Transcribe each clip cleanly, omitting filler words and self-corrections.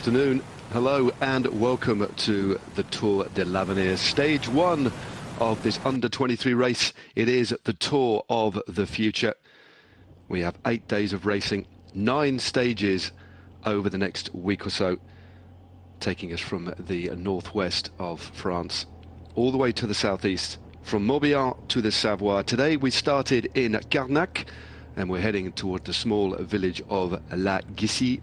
Afternoon, hello and welcome to the Tour de l'Avenir, stage one of this under-23 race. It is the Tour of the Future. We have 8 days of racing, 9 stages over the next week or so, taking us from the northwest of France all the way to the southeast, from Morbihan to the Savoie. Today we started in Carnac and we're heading toward the small village of La Gacilly,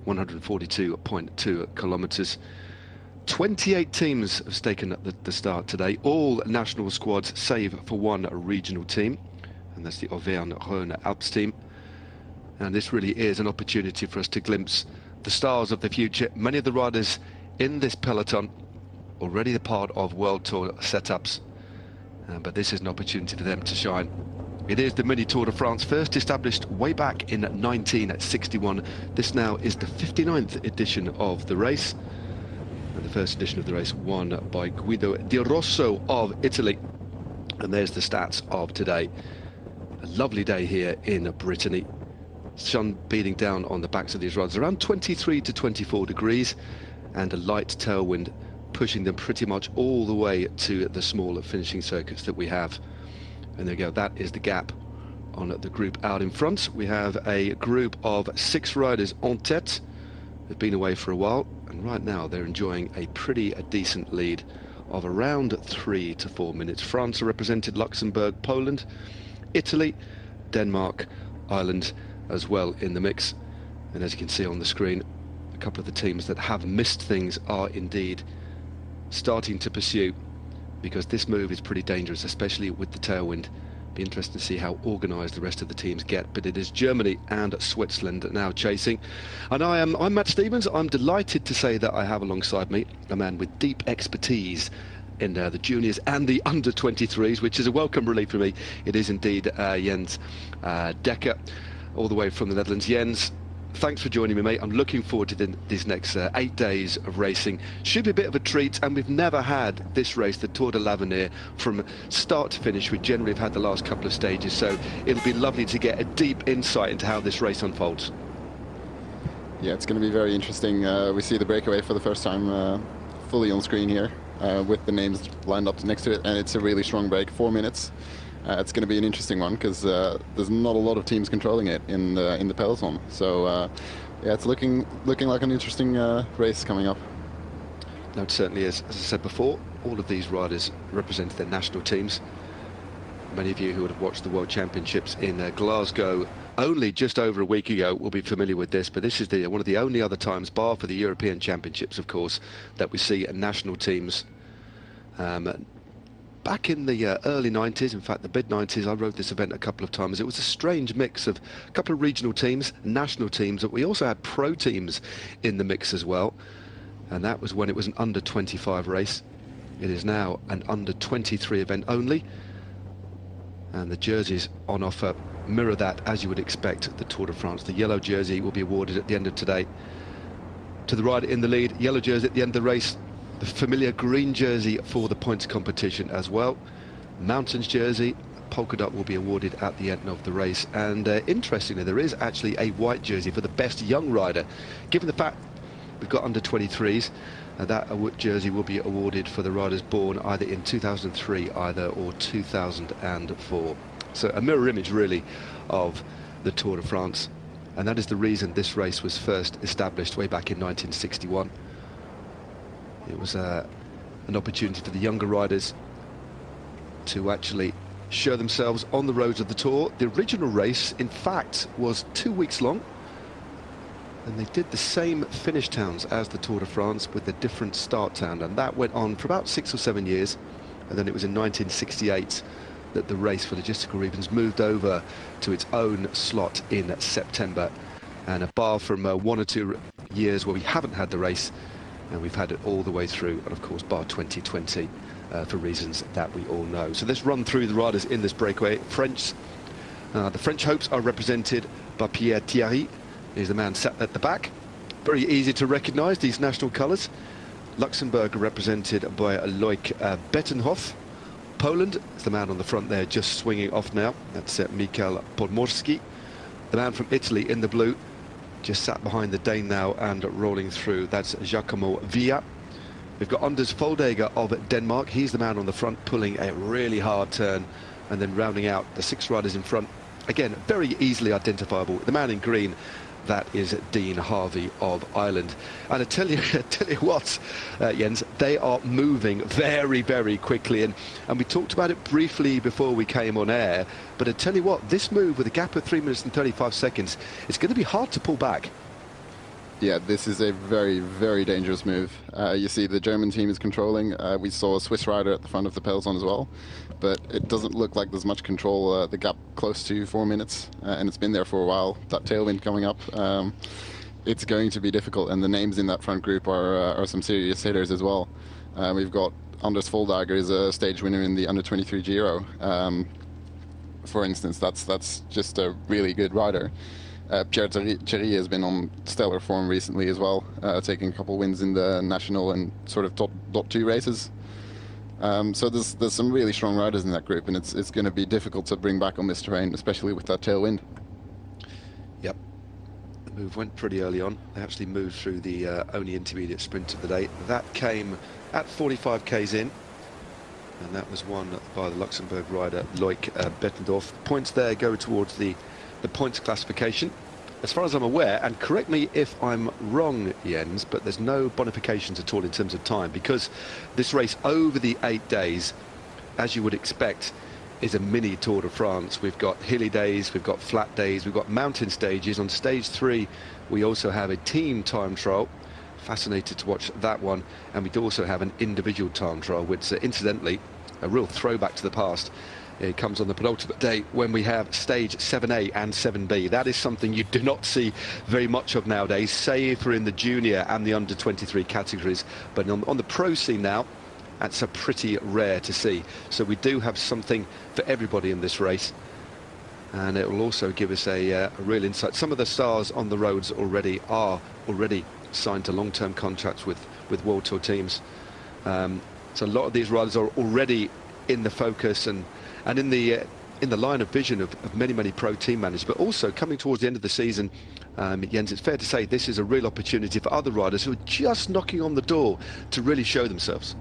142.2 kilometers. 28 teams have taken at the start today, all national squads save for one regional team, and that's the Auvergne-Rhône-Alpes team. And this really is an opportunity for us to glimpse the stars of the future. Many of the riders in this peloton already a part of World Tour setups, but this is an opportunity for them to shine. It is the Mini Tour de France, first established way back in 1961. This now is the 59th edition of the race, and the first edition of the race won by Guido Di Rosso of Italy. And there's the stats of today. A lovely day here in Brittany. Sun beating down on the backs of these riders, around 23 to 24 degrees, and a light tailwind pushing them pretty much all the way to the smaller finishing circuits that we have. And there you go, that is the gap on the group out in front. We have a group of 6 riders en tête. They've been away for a while, and right now they're enjoying a decent lead of around 3 to 4 minutes. France are represented, Luxembourg, Poland, Italy, Denmark, Ireland as well in the mix. And as you can see on the screen, a couple of the teams that have missed things are indeed starting to pursue, because this move is pretty dangerous, especially with the tailwind. Be interesting to see how organised the rest of the teams get, but it is Germany and Switzerland now chasing. And I'm Matt Stevens. I'm delighted to say that I have alongside me a man with deep expertise in the juniors and the under-23s, which is a welcome relief for me. It is indeed Jens Dekker, all the way from the Netherlands. Jens, thanks for joining me, mate. I'm looking forward to these next 8 days of racing. Should be a bit of a treat, and we've never had this race, the Tour de l'Avenir, from start to finish. We generally have had the last couple of stages, so it'll be lovely to get a deep insight into how this race unfolds. Yeah, it's going to be very interesting. We see the breakaway for the first time fully on screen here, with the names lined up next to it, and it's a really strong break, 4 minutes. It's going to be an interesting one, because there's not a lot of teams controlling it in the peloton. So yeah, it's looking like an interesting race coming up. No, it certainly is. As I said before, all of these riders represent their national teams. Many of you who would have watched the World Championships in Glasgow only just over a week ago will be familiar with this, but this is one of the only other times, bar for the European Championships of course, that we see national teams. Back in the early 90s, in fact the mid-90s, I rode this event a couple of times. It was a strange mix of a couple of regional teams, national teams, but we also had pro teams in the mix as well. And that was when it was an under-25 race. It is now an under-23 event only. And the jerseys on offer mirror that, as you would expect, at the Tour de France. The yellow jersey will be awarded at the end of today to the rider in the lead. Yellow jersey at the end of the race. The familiar green jersey for the points competition as well. Mountains jersey, polka dot, will be awarded at the end of the race. And interestingly, there is actually a white jersey for the best young rider. Given the fact we've got under 23s, that jersey will be awarded for the riders born either in 2003 or 2004. So a mirror image really of the Tour de France. And that is the reason this race was first established way back in 1961. It was an opportunity for the younger riders to actually show themselves on the roads of the Tour. The original race, in fact, was 2 weeks long, and they did the same finish towns as the Tour de France with a different start town, and that went on for about 6 or 7 years. And then it was in 1968 that the race, for logistical reasons, moved over to its own slot in September. And bar from 1 or 2 years where we haven't had the race, and we've had it all the way through, and of course bar 2020 for reasons that we all know. So let's run through the riders in this breakaway. The French hopes are represented by Pierre Thierry. He's the man sat at the back. Very easy to recognise these national colours. Luxembourg are represented by Loic Bettenhoff. Poland is the man on the front there, just swinging off now. That's Michał Podmorski. The man from Italy in the blue, just sat behind the Dane now and rolling through. That's Giacomo Villa. We've got Anders Foldager of Denmark. He's the man on the front pulling a really hard turn, and then rounding out the 6 riders in front. Again, very easily identifiable. The man in green, that is Dean Harvey of Ireland. And I tell you what, Jens, they are moving very, very quickly. And we talked about it briefly before we came on air. But I tell you what, this move with a gap of 3 minutes and 35 seconds, it's going to be hard to pull back. Yeah, this is a very, very dangerous move. You see the German team is controlling. We saw a Swiss rider at the front of the peloton as well. But it doesn't look like there's much control. The gap close to 4 minutes, and it's been there for a while. That tailwind coming up, it's going to be difficult. And the names in that front group are some serious hitters as well. We've got Anders Foldager is a stage winner in the under-23 Giro. For instance, that's just a really good rider. Pierre Thierry has been on stellar form recently as well, taking a couple wins in the national and sort of top two races. So there's some really strong riders in that group, and it's going to be difficult to bring back on this terrain, especially with that tailwind. Yep, the move went pretty early on. They actually moved through the only intermediate sprint of the day. That came at 45 k's in, and that was won by the Luxembourg rider Loic Bettendorf. Points there go towards the points classification. As far as I'm aware, and correct me if I'm wrong, Jens, but there's no bonifications at all in terms of time, because this race over the 8 days, as you would expect, is a mini Tour de France. We've got hilly days, we've got flat days, we've got mountain stages. On stage 3, we also have a team time trial. Fascinated to watch that one. And we do also have an individual time trial, which incidentally, a real throwback to the past. It comes on the penultimate day when we have stage 7A and 7B. That is something you do not see very much of nowadays, save for in the junior and the under-23 categories. But on the pro scene now, that's a pretty rare to see. So we do have something for everybody in this race. And it will also give us a real insight. Some of the stars on the roads are already signed to long-term contracts with World Tour teams. So a lot of these riders are already in the focus and in the line of vision of many pro team managers, but also coming towards the end of the season, Jens, it's fair to say this is a real opportunity for other riders who are just knocking on the door to really show themselves.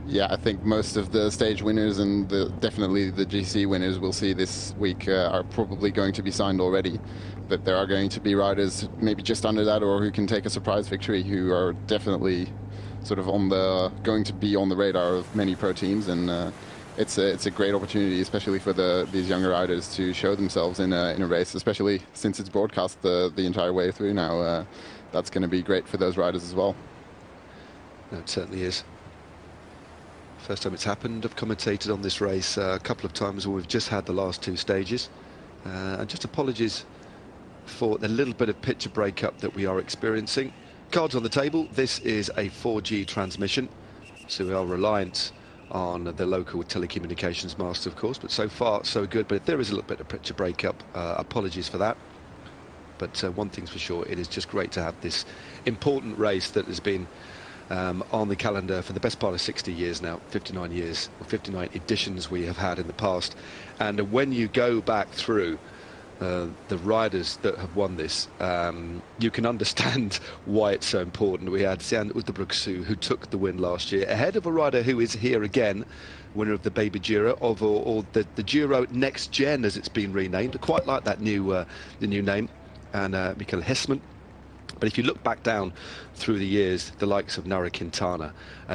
Yeah, I think most of the stage winners and definitely the GC winners we'll see this week are probably going to be signed already. But there are going to be riders maybe just under that, or who can take a surprise victory, who are definitely sort of going to be on the radar of many pro teams, and it's a great opportunity, especially for these younger riders, to show themselves in a race, especially since it's broadcast the entire way through now. That's going to be great for those riders as well. No, it certainly is. First time it's happened. I've commentated on this race a couple of times where we've just had the last 2 stages. And just apologies for the little bit of picture breakup that we are experiencing. Cards on the table. This is a 4G transmission, so we are reliant on the local telecommunications master, of course, but so far so good. But if there is a little bit of picture breakup, apologies for that. But one thing's for sure, it is just great to have this important race that has been on the calendar for the best part of 60 years now, 59 years, or 59 editions we have had in the past. And when you go back through the riders that have won this, you can understand why it's so important. We had Sian Utebruksu, who took the win last year, ahead of a rider who is here again, winner of the Baby Giro, or the Giro Next Gen, as it's been renamed. I quite like that the new name, and Michael Hessman. But if you look back down through the years, the likes of Nara Quintana,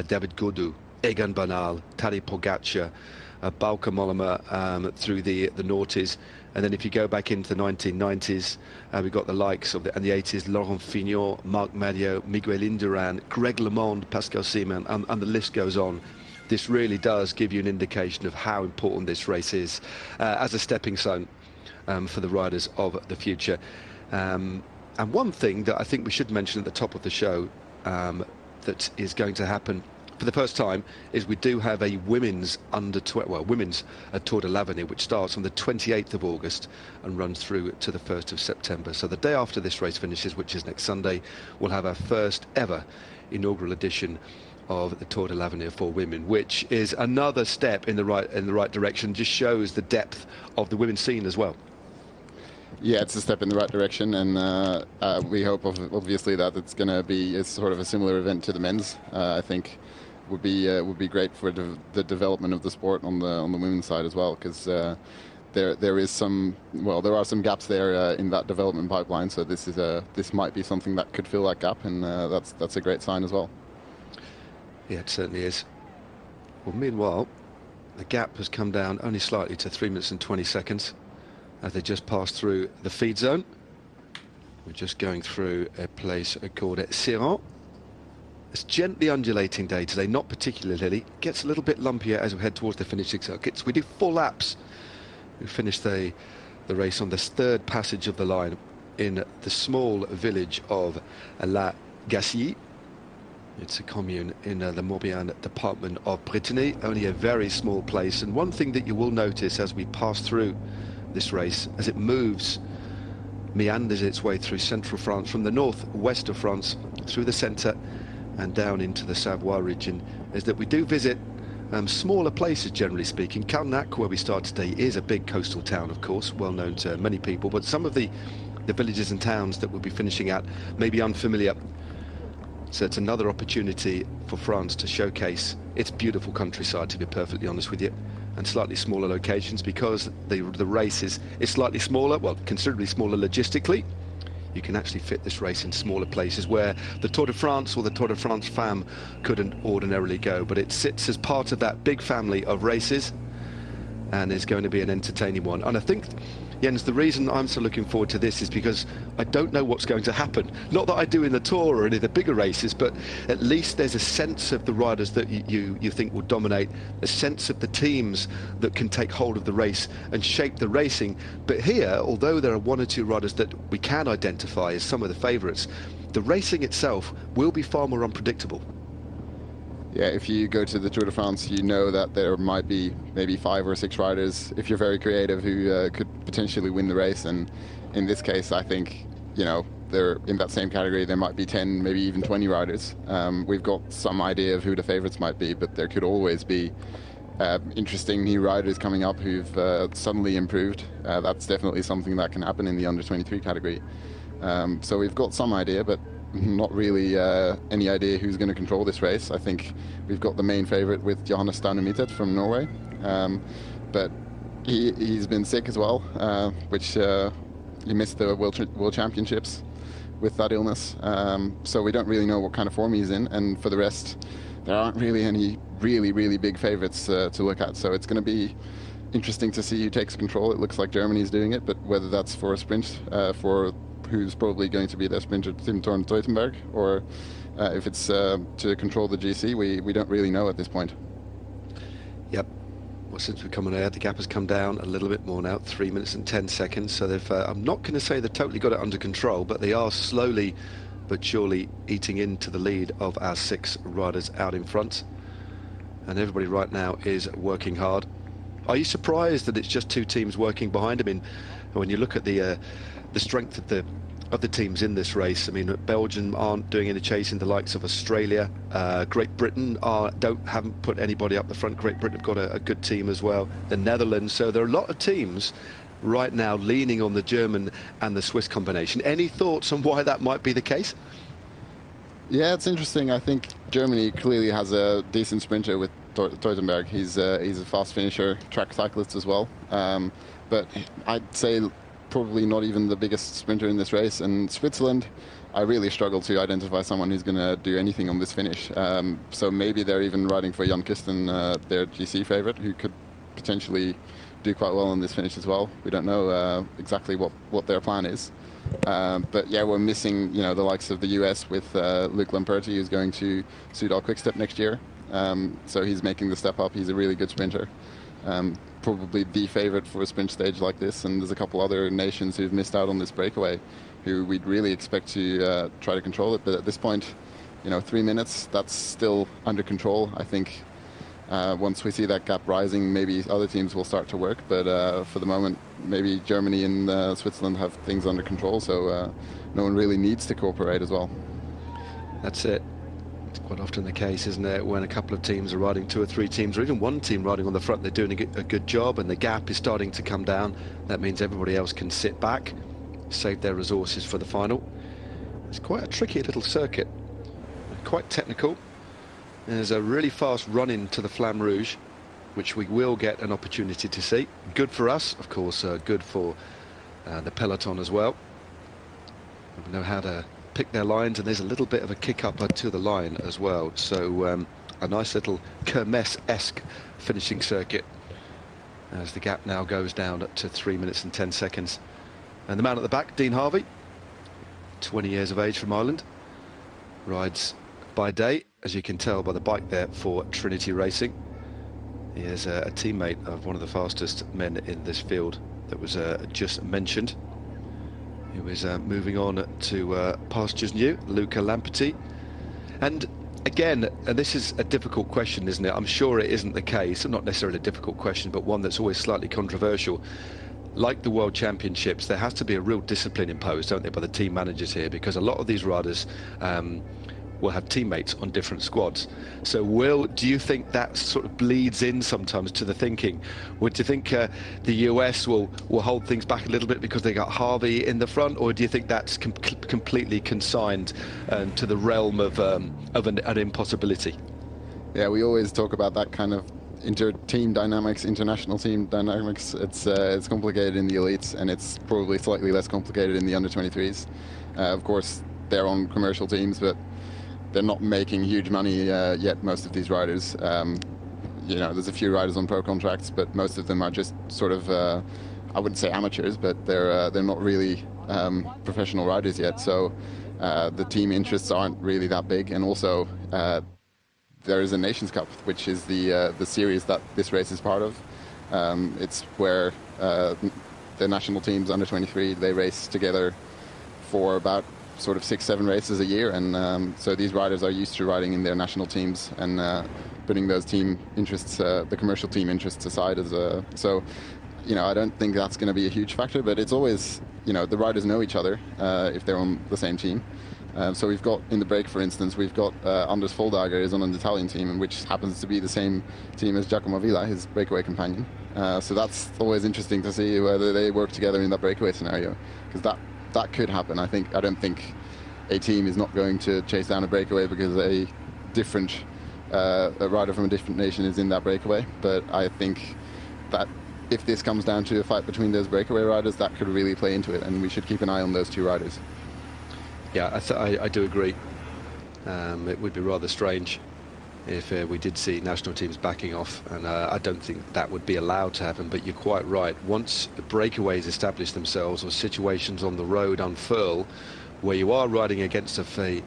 David Gaudu, Egan Bernal, Tadej Pogacar, Bauke Mollema through the noughties. And then if you go back into the 1990s, we've got the likes of and the 80s, Laurent Fignon, Marc Madiot, Miguel Indurain, Greg LeMond, Pascal Seaman, and the list goes on. This really does give you an indication of how important this race is as a stepping stone for the riders of the future. And one thing that I think we should mention at the top of the show that is going to happen for the first time is we do have a women's women's Tour de l'Avenir, which starts on the 28th of August and runs through to the 1st of September. So the day after this race finishes, which is next Sunday, we'll have our first ever inaugural edition of the Tour de l'Avenir for women, which is another step in the right direction. Just shows the depth of the women's scene as well. Yeah, it's a step in the right direction, and we hope, obviously, that it's going to be sort of a similar event to the men's. I think would be great for the development of the sport on the women's side as well, because there are some gaps there in that development pipeline. So this might be something that could fill that gap, and that's a great sign as well. Yeah, it certainly is. Well, meanwhile, the gap has come down only slightly to 3 minutes and 20 seconds as they just passed through the feed zone. We're just going through a place called Siran. It's gently undulating day today, not particularly hilly. Gets a little bit lumpier as we head towards the finishing circuits. We do 4 laps. We finished the race on this third passage of the line in the small village of La Gacilly. It's a commune in the Morbihan department of Brittany, only a very small place. And one thing that you will notice as we pass through this race, as it meanders its way through central France, from the northwest of France, through the centre and down into the Savoie region, is that we do visit smaller places, generally speaking. Carnac, where we start today, is a big coastal town, of course, well known to many people, but some of the villages and towns that we'll be finishing at may be unfamiliar. So it's another opportunity for France to showcase its beautiful countryside, to be perfectly honest with you, and slightly smaller locations, because the race is slightly smaller, well, considerably smaller logistically. You can actually fit this race in smaller places where the Tour de France or the Tour de France Femme couldn't ordinarily go, but it sits as part of that big family of races and is going to be an entertaining one. And I think, Jens, the reason I'm so looking forward to this is because I don't know what's going to happen. Not that I do in the Tour or any of the bigger races, but at least there's a sense of the riders that you think will dominate, a sense of the teams that can take hold of the race and shape the racing. But here, although there are 1 or 2 riders that we can identify as some of the favourites, the racing itself will be far more unpredictable. Yeah, if you go to the Tour de France, you know that there might be maybe 5 or 6 riders, if you're very creative, who could potentially win the race. And in this case, I think, they're in that same category. There might be 10, maybe even 20 riders. We've got some idea of who the favourites might be, but there could always be interesting new riders coming up who've suddenly improved. That's definitely something that can happen in the under-23 category. So we've got some idea, but not really any idea who's going to control this race. I think we've got the main favourite with Johannes Staunemietet from Norway, but he's been sick as well, which he missed the World Championships with that illness. So we don't really know what kind of form he's in, and for the rest, there aren't really any really big favourites to look at. So it's going to be interesting to see who takes control. It looks like Germany's doing it, but whether that's for a sprint, for who's probably going to be their sprinter, Tim Thorn Teutenberg, or if it's to control the GC, we don't really know at this point. Yep. Well, since we've come on air, the gap has come down a little bit more now, 3 minutes and 10 seconds. So they've, I'm not going to say they've totally got it under control, but they are slowly but surely eating into the lead of our 6 riders out in front. And everybody right now is working hard. Are you surprised that it's just 2 teams working behind? I mean, when you look at the strength of the teams in this race, I mean, Belgium aren't doing any chasing, the likes of Australia. Great Britain haven't put anybody up the front. Great Britain have got a good team as well. The Netherlands. So there are a lot of teams right now leaning on the German and the Swiss combination. Any thoughts on why that might be the case? Yeah, it's interesting. I think Germany clearly has a decent sprinter with Teutenberg. He's a fast finisher, track cyclist as well. But I'd say probably not even the biggest sprinter in this race. And Switzerland, I really struggle to identify someone who's going to do anything on this finish. So maybe they're even riding for Jan Kisten, their GC favourite, who could potentially do quite well on this finish as well. We don't know exactly what their plan is. But yeah, we're missing the likes of the US with Luc Lamperti, who's going to Soudal Quickstep next year. So he's making the step up. He's a really good sprinter. Probably the favourite for a sprint stage like this, and there's a couple other nations who've missed out on this breakaway who we'd really expect to try to control it. But at this point, 3 minutes, that's still under control. I think once we see that gap rising, maybe other teams will start to work, but for the moment, maybe Germany and Switzerland have things under control, so no one really needs to cooperate as well. That's it. Quite often the case, isn't it, when a couple of teams are riding, 2 or 3 teams, or even one team riding on the front, they're doing a good job, and the gap is starting to come down. That means everybody else can sit back, save their resources for the final. It's quite a tricky little circuit, quite technical. There's a really fast run into the Flamme Rouge, which we will get an opportunity to see. Good for us, of course, good for the peloton as well. We know how to pick their lines, and there's a little bit of a kick up to the line as well, so a nice little Kermesse-esque finishing circuit as the gap now goes down to 3 minutes and 10 seconds. And the man at the back, Dean Harvey, 20 years of age from Ireland, rides by day, as you can tell by the bike there, for Trinity Racing. He is a teammate of one of the fastest men in this field that was just mentioned. He was moving on to pastures new, Luca Lampetti. And again, and this is a difficult question, isn't it? I'm sure it isn't the case, not necessarily a difficult question, but one that's always slightly controversial. Like the World Championships, there has to be a real discipline imposed, don't there, by the team managers here, because a lot of these riders will have teammates on different squads. So do you think that sort of bleeds in sometimes to the thinking? Would you think the US will hold things back a little bit because they got Harvey in the front, or do you think that's completely consigned to the realm of an impossibility? Yeah, we always talk about that kind of inter-team dynamics, international team dynamics. It's complicated in the elites, and it's probably slightly less complicated in the under-23s. Of course, they're on commercial teams, but they're not making huge money yet, most of these riders. You know, there's a few riders on pro contracts, but most of them are just sort of, I wouldn't say amateurs, but they're not really professional riders yet. So the team interests aren't really that big. And also, there is a Nations Cup, which is the series that this race is part of. It's where the national teams under 23, they race together for about sort of 6-7 races a year, and so these riders are used to riding in their national teams and putting those team interests, the commercial team interests aside so, you know, I don't think that's going to be a huge factor, but it's always, you know, the riders know each other if they're on the same team. So we've got, in the break, for instance, we've got Anders Foldager is on an Italian team, which happens to be the same team as Giacomo Villa, his breakaway companion. So that's always interesting to see whether they work together in that breakaway scenario, because that could happen. I don't think a team is not going to chase down a breakaway because a rider from a different nation is in that breakaway. But I think that if this comes down to a fight between those breakaway riders, that could really play into it, and we should keep an eye on those two riders. Yeah, I do agree. It would be rather strange if we did see national teams backing off, and I don't think that would be allowed to happen, but you're quite right. Once breakaways establish themselves, or situations on the road unfurl where you are riding against somebody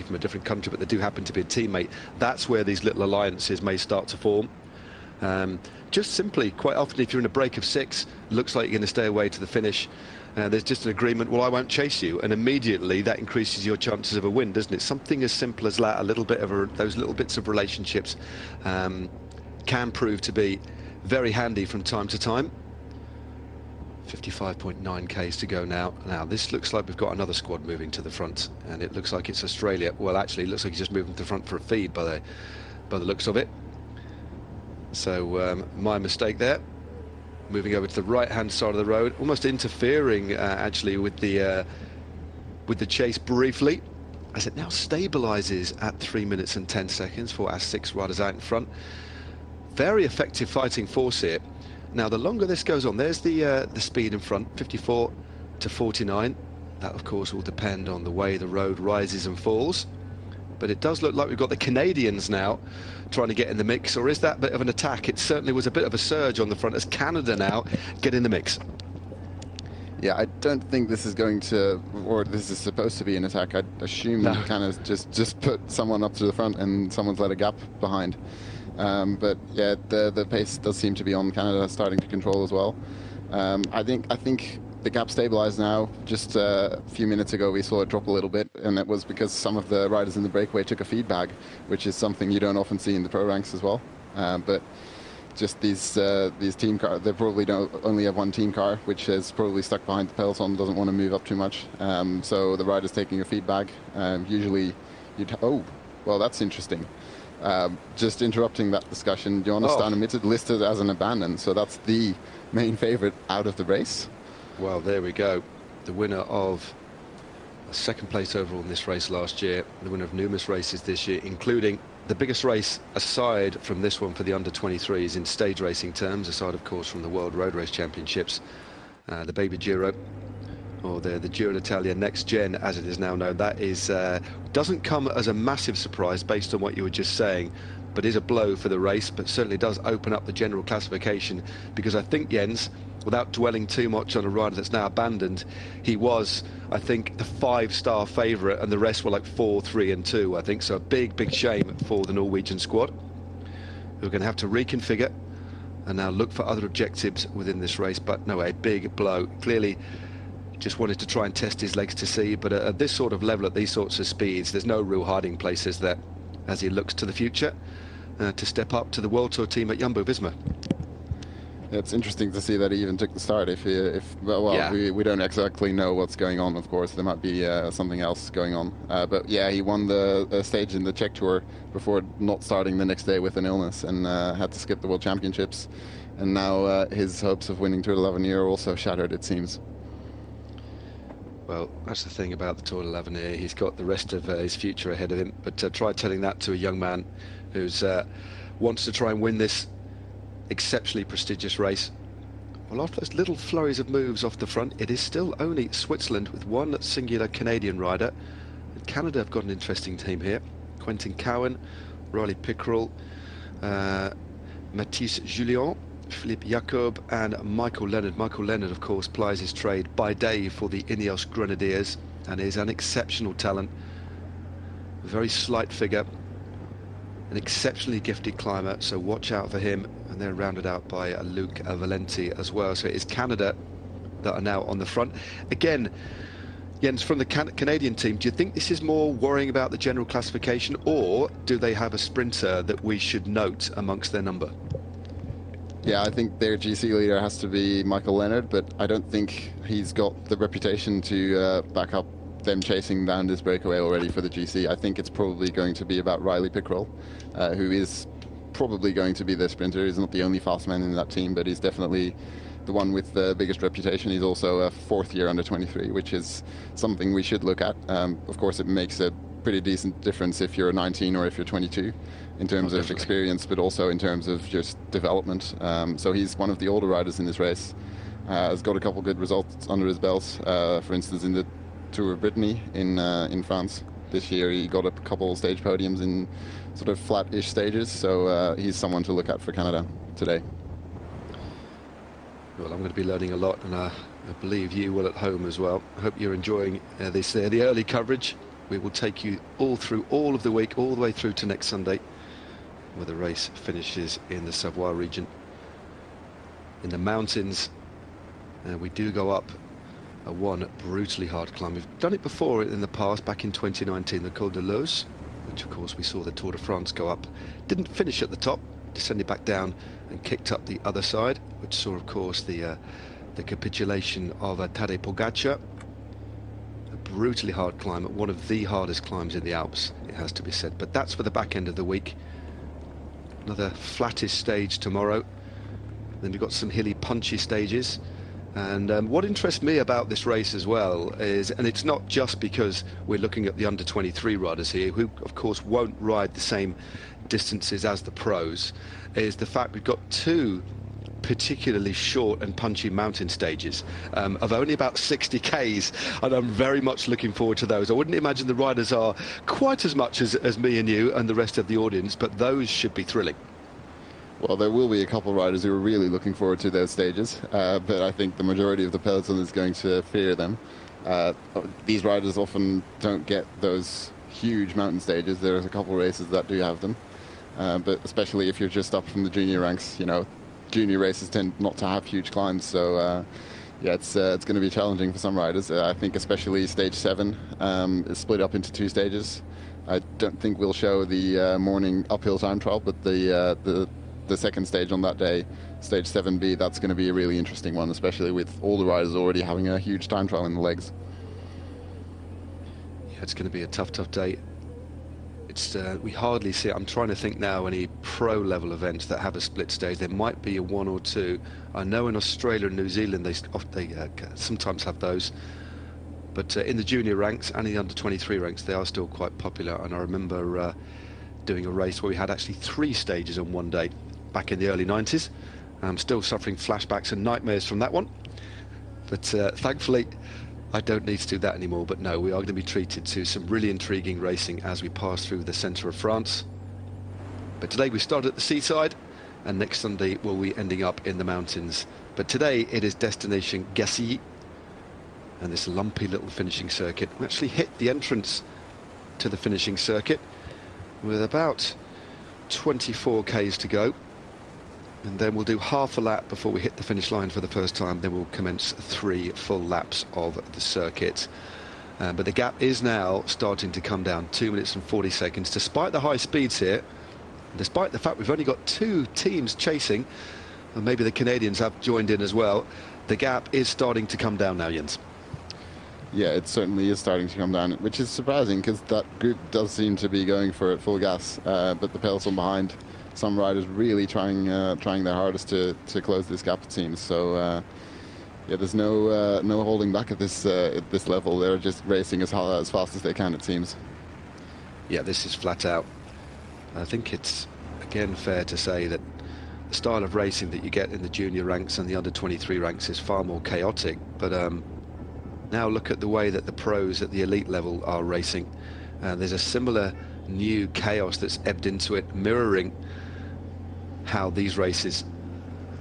from a different country, but they do happen to be a teammate, that's where these little alliances may start to form. Just simply, quite often, if you're in a break of 6, looks like you're going to stay away to the finish, there's just an agreement, well, I won't chase you, and immediately that increases your chances of a win, doesn't it? Something as simple as that, a little bit of those little bits of relationships can prove to be very handy from time to time. 55.9 k's to go now. Now this looks like we've got another squad moving to the front, and it looks like it's Australia. Well, actually, it looks like he's just moving to the front for a feed by the looks of it. So my mistake there. Moving over to the right-hand side of the road, almost interfering actually with the chase briefly, as it now stabilises at 3 minutes and 10 seconds for our 6 riders out in front. Very effective fighting force here. Now, the longer this goes on, there's the speed in front, 54 to 49. That, of course, will depend on the way the road rises and falls. But it does look like we've got the Canadians now trying to get in the mix, or is that a bit of an attack? It certainly was a bit of a surge on the front as Canada now get in the mix. Yeah, I don't think this is going to, or this is supposed to be an attack. I assume No. Canada's just put someone up to the front and someone's let a gap behind. But yeah, the pace does seem to be on Canada, starting to control as well. I think the gap stabilized now. Just a few minutes ago we saw it drop a little bit, and it was because some of the riders in the breakaway took a feed bag, which is something you don't often see in the pro ranks as well. But just these team cars, they probably don't only have one team car, which is probably stuck behind the peloton, doesn't want to move up too much. So the rider's taking a feed bag. Usually well, Well, that's interesting. Just interrupting that discussion, Jonas Stanemit listed as an abandon, so that's the main favorite out of the race. Well, there we go. The winner of a second place overall in this race last year, the winner of numerous races this year, including the biggest race aside from this one for the under-23s in stage racing terms, aside of course from the World Road Race Championships, the Baby Giro, or the Giro d'Italia Next Gen as it is now known. That is doesn't come as a massive surprise based on what you were just saying, but is a blow for the race, but certainly does open up the general classification, because I think, Jens, without dwelling too much on a rider that's now abandoned, he was, I think, the 5-star favourite, and the rest were like 4, 3 and 2, I think. So a big shame for the Norwegian squad, who are going to have to reconfigure and now look for other objectives within this race. But no, a big blow. Clearly just wanted to try and test his legs to see, but at this sort of level, at these sorts of speeds, there's no real hiding places there as he looks to the future to step up to the World Tour team at Jumbo-Visma. It's interesting to see that he even took the start. We don't exactly know what's going on, of course. There might be something else going on. But yeah, he won the stage in the Czech Tour before not starting the next day with an illness, and had to skip the World Championships. And now his hopes of winning Tour de l'Avenir are also shattered, it seems. Well, that's the thing about the Tour de l'Avenir. He's got the rest of his future ahead of him. But try telling that to a young man who's wants to try and win this exceptionally prestigious race. Well, after those little flurries of moves off the front, it is still only Switzerland with one singular Canadian rider. And Canada have got an interesting team here. Quentin Cowan, Riley Pickrell, Mathis Julien, Philippe Jacob and Michael Leonard. Michael Leonard, of course, plies his trade by day for the Ineos Grenadiers and is an exceptional talent, a very slight figure, an exceptionally gifted climber, so watch out for him. And they're rounded out by Luc Valenti as well. So it is Canada that are now on the front. Again, Jens, from the Canadian team, do you think this is more worrying about the general classification, or do they have a sprinter that we should note amongst their number? Yeah, I think their GC leader has to be Michael Leonard, but I don't think he's got the reputation to back up them chasing down this breakaway already for the GC. I think it's probably going to be about Riley Pickrell, who is probably going to be the sprinter. He's not the only fast man in that team, but he's definitely the one with the biggest reputation. He's also a 4th year under 23, which is something we should look at. Of course, it makes a pretty decent difference if you're 19 or if you're 22 in terms of experience, but also in terms of just development. So he's one of the older riders in this race. Has got a couple good results under his belt. For instance, in the Tour of Brittany in France this year, he got a couple stage podiums in sort of flat-ish stages. So he's someone to look at for Canada today. Well, I'm going to be learning a lot, and I believe you will at home as well. I hope you're enjoying the early coverage. We will take you all through all of the week, all the way through to next Sunday, where the race finishes in the Savoie region. In the mountains, we do go up one brutally hard climb. We've done it before in the past, back in 2019, the Col de Loos, which of course we saw the Tour de France go up. Didn't finish at the top, descended back down and kicked up the other side, which saw of course the capitulation of Tadej Pogacar. A brutally hard climb, one of the hardest climbs in the Alps, it has to be said. But that's for the back end of the week. Another flattish stage tomorrow. Then we've got some hilly, punchy stages. And what interests me about this race as well is, and it's not just because we're looking at the under-23 riders here, who of course won't ride the same distances as the pros, is the fact we've got two particularly short and punchy mountain stages of only about 60 Ks, and I'm very much looking forward to those. I wouldn't imagine the riders are quite as much as me and you and the rest of the audience, but those should be thrilling. Well, there will be a couple of riders who are really looking forward to those stages, but I think the majority of the peloton is going to fear them. These riders often don't get those huge mountain stages. There's a couple of races that do have them, but especially if you're just up from the junior ranks, you know, junior races tend not to have huge climbs, so yeah, it's going to be challenging for some riders. I think especially stage 7 is split up into 2 stages. I don't think we'll show the morning uphill time trial, but the second stage on that day, stage 7B, that's going to be a really interesting one, especially with all the riders already having a huge time trial in the legs. Yeah, it's going to be a tough day. It's we hardly see it. I'm trying to think now any pro level events that have a split stage. There might be a one or two. I know in Australia and New Zealand they sometimes have those, but in the junior ranks and in the under 23 ranks they are still quite popular. And I remember doing a race where we had actually 3 stages on one day back in the early 90s. I'm still suffering flashbacks and nightmares from that one, but thankfully I don't need to do that anymore. But no, we are going to be treated to some really intriguing racing as we pass through the centre of France. But today we start at the seaside, and next Sunday we'll be ending up in the mountains. But today it is destination Gacilly, and this lumpy little finishing circuit. We actually hit the entrance to the finishing circuit with about 24 k's to go. And then we'll do half a lap before we hit the finish line for the first time. Then we'll commence 3 full laps of the circuit. But the gap is now starting to come down, 2 minutes and 40 seconds. Despite the high speeds here, despite the fact we've only got 2 teams chasing, and maybe the Canadians have joined in as well, the gap is starting to come down now, Jens. Yeah, it certainly is starting to come down, which is surprising because that group does seem to be going for it full gas, but the peloton behind, some riders really trying their hardest to close this gap, it seems. So yeah, there's no holding back at this level. They're just racing as fast as they can, it seems. Yeah, this is flat out. I think it's again fair to say that the style of racing that you get in the junior ranks and the under 23 ranks is far more chaotic. But now look at the way that the pros at the elite level are racing. There's a similar new chaos that's ebbed into it, mirroring how these races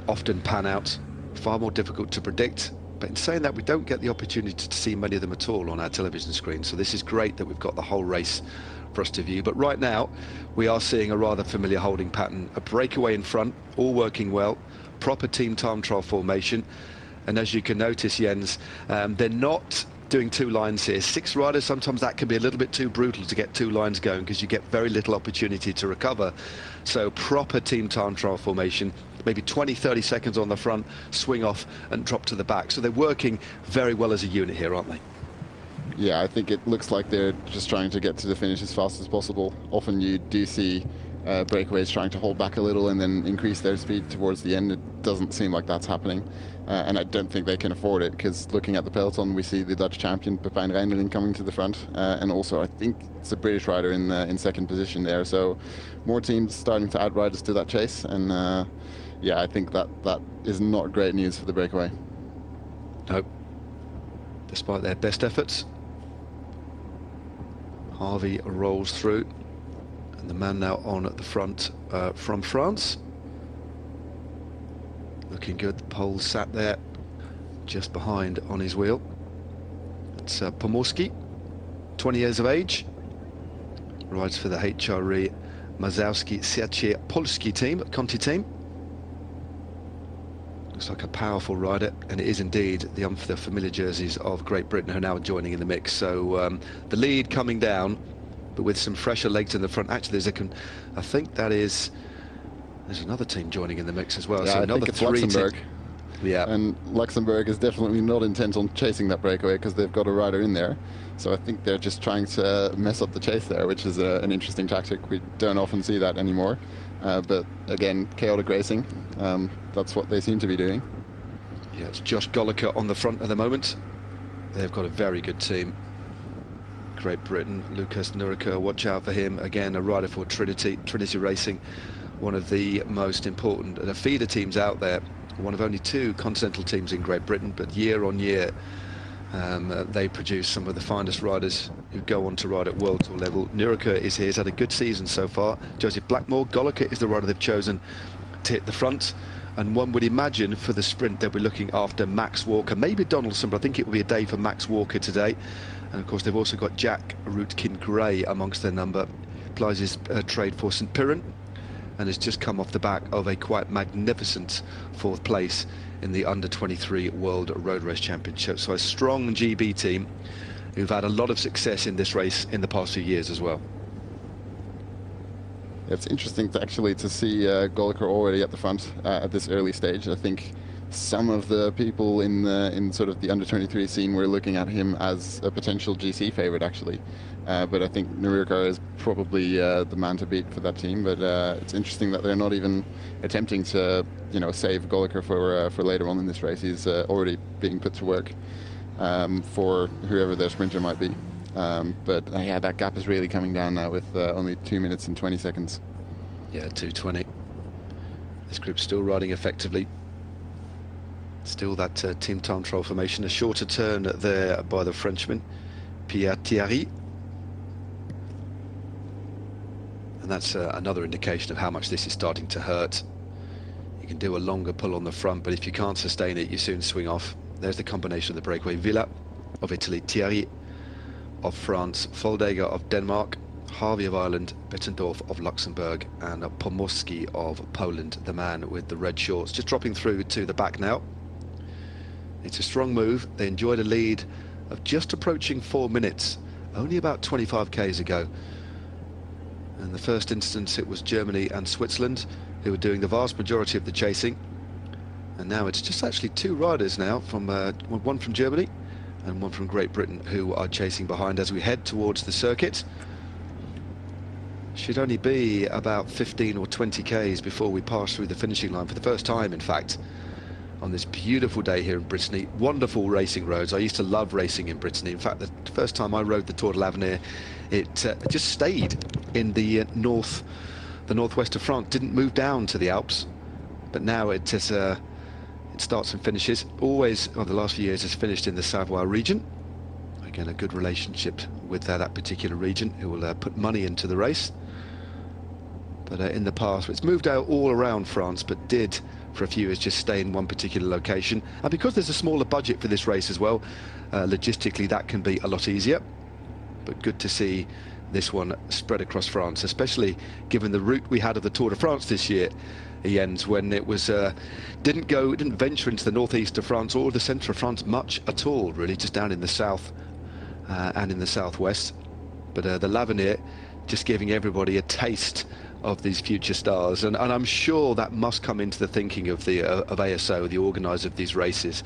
often pan out. Far more difficult to predict, but in saying that, we don't get the opportunity to see many of them at all on our television screen, so this is great that we've got the whole race for us to view. But right now we are seeing a rather familiar holding pattern, a breakaway in front, all working well, proper team time trial formation, and as you can notice, Jens, they're not doing 2 lines here. 6 riders, sometimes that can be a little bit too brutal to get 2 lines going because you get very little opportunity to recover. So proper team time trial formation, maybe 20-30 seconds on the front, swing off and drop to the back. So they're working very well as a unit here, aren't they? Yeah, I think it looks like they're just trying to get to the finish as fast as possible. Often you do see breakaways trying to hold back a little and then increase their speed towards the end. It doesn't seem like that's happening. And I don't think they can afford it, because looking at the peloton, we see the Dutch champion Pepijn Reindeling coming to the front, and also I think it's a British rider in second position there. So more teams starting to outride us to that chase, and yeah, I think that is not great news for the breakaway. No, despite their best efforts, Harvey rolls through, and the man now on at the front from France. Looking good. The pole sat there just behind on his wheel. It's Pomorski, 20 years of age, rides for the HRE Mazowski Siacie Polski team, Conti team. Looks like a powerful rider, and it is indeed the familiar jerseys of Great Britain who are now joining in the mix. So the lead coming down, but with some fresher legs in the front. Actually, I think there's another team joining in the mix as well. Yeah, so I another think it's 3 Luxembourg. Yeah. And Luxembourg is definitely not intent on chasing that breakaway because they've got a rider in there. So I think they're just trying to mess up the chase there, which is an interesting tactic. We don't often see that anymore. But again, chaotic racing, that's what they seem to be doing. Yeah, it's Josh Goliker on the front at the moment. They've got a very good team. Great Britain, Lucas Nurika, watch out for him. Again, a rider for Trinity Racing, one of the most important feeder teams out there. One of only 2 continental teams in Great Britain, but year on year they produce some of the finest riders who go on to ride at World Tour level. Nurika is here, he's had a good season so far. Joseph Blackmore, Goliker is the rider they've chosen to hit the front, and one would imagine for the sprint they'll be looking after Max Walker, maybe Donaldson, but I think it will be a day for Max Walker today. And of course they've also got Jack Rootkin-Gray amongst their number. Plies his trade for St Piran, and has just come off the back of a quite magnificent 4th place in the under 23 World Road Race Championship. So a strong GB team who've had a lot of success in this race in the past few years as well. It's interesting to see Goliker already at the front at this early stage. I think some of the people in sort of the under-23 scene were looking at him as a potential GC favorite, actually. But I think Nururkar is probably the man to beat for that team. But it's interesting that they're not even attempting to, save Goliker for later on in this race. He's already being put to work for whoever their sprinter might be. But yeah, that gap is really coming down now with only 2 minutes and 20 seconds. Yeah, 2:20. This group's still riding effectively. Still that team time trial formation. A shorter turn there by the Frenchman, Pierre Thierry. And that's another indication of how much this is starting to hurt. You can do a longer pull on the front, but if you can't sustain it, you soon swing off. There's the combination of the breakaway. Villa of Italy, Thierry of France, Foldager of Denmark, Harvey of Ireland, Bettendorf of Luxembourg, and Pomorski of Poland, the man with the red shorts. Just dropping through to the back now. It's a strong move. They enjoyed a lead of just approaching 4 minutes, only about 25 k's ago. In the first instance, it was Germany and Switzerland who were doing the vast majority of the chasing. And now it's just actually 2 riders now, from one from Germany and one from Great Britain, who are chasing behind as we head towards the circuit. Should only be about 15 or 20 k's before we pass through the finishing line for the first time, in fact, on this beautiful day here in Brittany. Wonderful racing roads. I used to love racing in Brittany. In fact, the first time I rode the Tour de l'Avenir, it just stayed in the northwest of France, didn't move down to the Alps. But now it starts and finishes. Always, the last few years, has finished in the Savoie region. Again, a good relationship with that particular region, who will put money into the race. But in the past, it's moved out all around France, but did for a few years just stay in one particular location. And because there's a smaller budget for this race as well, logistically that can be a lot easier. But good to see this one spread across France, especially given the route we had of the Tour de France this year, Jens, when it was didn't venture into the northeast of France or the centre of France much at all, really, just down in the south and in the southwest. But the l'Avenir just giving everybody a taste of these future stars, and I'm sure that must come into the thinking of the of ASO, the organiser of these races,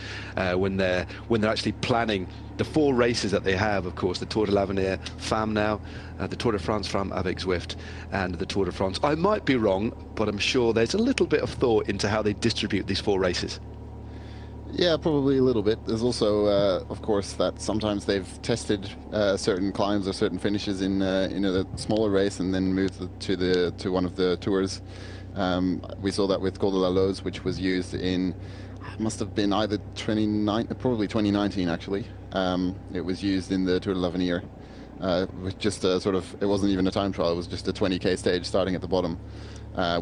when they're actually planning the 4 races that they have. Of course, the Tour de l'Avenir Femme now, the Tour de France Femme avec Zwift, and the Tour de France. I might be wrong, but I'm sure there's a little bit of thought into how they distribute these 4 races. Yeah, probably a little bit. There's also, of course, that sometimes they've tested certain climbs or certain finishes in a smaller race and then moved to one of the tours. We saw that with Col de la Loze, which was used in, must have been either probably 2019 actually. It was used in the Tour de l'Avenir with just a sort of, it wasn't even a time trial, it was just a 20k stage starting at the bottom.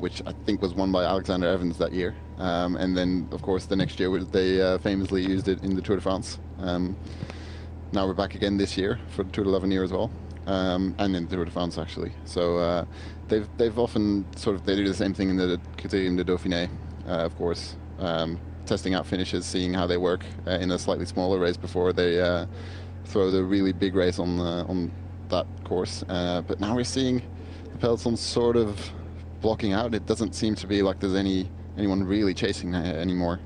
Which I think was won by Alexander Evans that year. And then, of course, the next year they famously used it in the Tour de France. Now we're back again this year for the Tour de l'Avenir as well, and in the Tour de France, actually. So they've often they do the same thing in the Critérium de Dauphiné, of course, testing out finishes, seeing how they work in a slightly smaller race before they throw the really big race on that course. But now we're seeing the peloton sort of blocking out. It doesn't seem to be like there's anyone really chasing anymore.